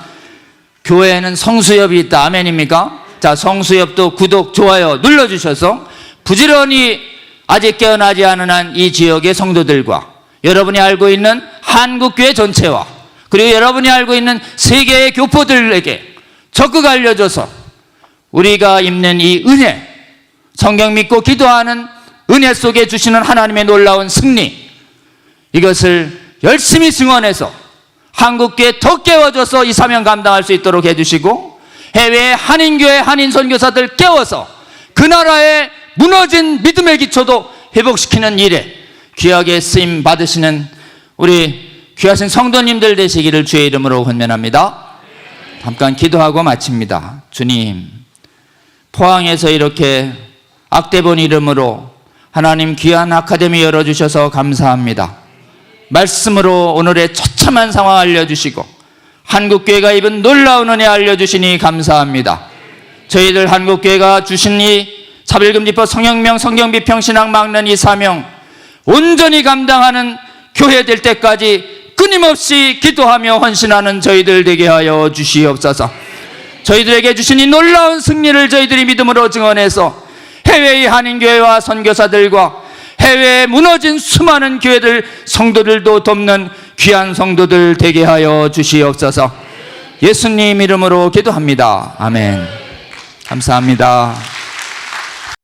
교회에는 성수협이 있다. 아멘입니까? 자, 성수협도 구독, 좋아요 눌러주셔서 부지런히 아직 깨어나지 않은 한 이 지역의 성도들과 여러분이 알고 있는 한국교회 전체와 그리고 여러분이 알고 있는 세계의 교포들에게 적극 알려줘서 우리가 입는 이 은혜, 성경 믿고 기도하는 은혜 속에 주시는 하나님의 놀라운 승리, 이것을 열심히 증언해서 한국교회 더 깨워줘서 이 사명 감당할 수 있도록 해주시고 해외의 한인교회 한인 선교사들 깨워서 그 나라의 무너진 믿음의 기초도 회복시키는 일에 귀하게 쓰임 받으시는 우리 귀하신 성도님들 되시기를 주의 이름으로 권면합니다. 잠깐 기도하고 마칩니다. 주님, 포항에서 이렇게 악대본 이름으로 하나님 귀한 아카데미 열어주셔서 감사합니다. 말씀으로 오늘의 처참한 상황 알려주시고 한국교회가 입은 놀라운 은혜 알려주시니 감사합니다. 저희들 한국교회가 주신 이 차별금지법 성형명 성경비평신앙 막는 이 사명 온전히 감당하는 교회 될 때까지 끊임없이 기도하며 헌신하는 저희들 되게 하여 주시옵소서. 저희들에게 주신 이 놀라운 승리를 저희들이 믿음으로 증언해서 해외의 한인교회와 선교사들과 해외에 무너진 수많은 교회들 성도들도 돕는 귀한 성도들 되게 하여 주시옵소서. 예수님 이름으로 기도합니다. 아멘. 감사합니다.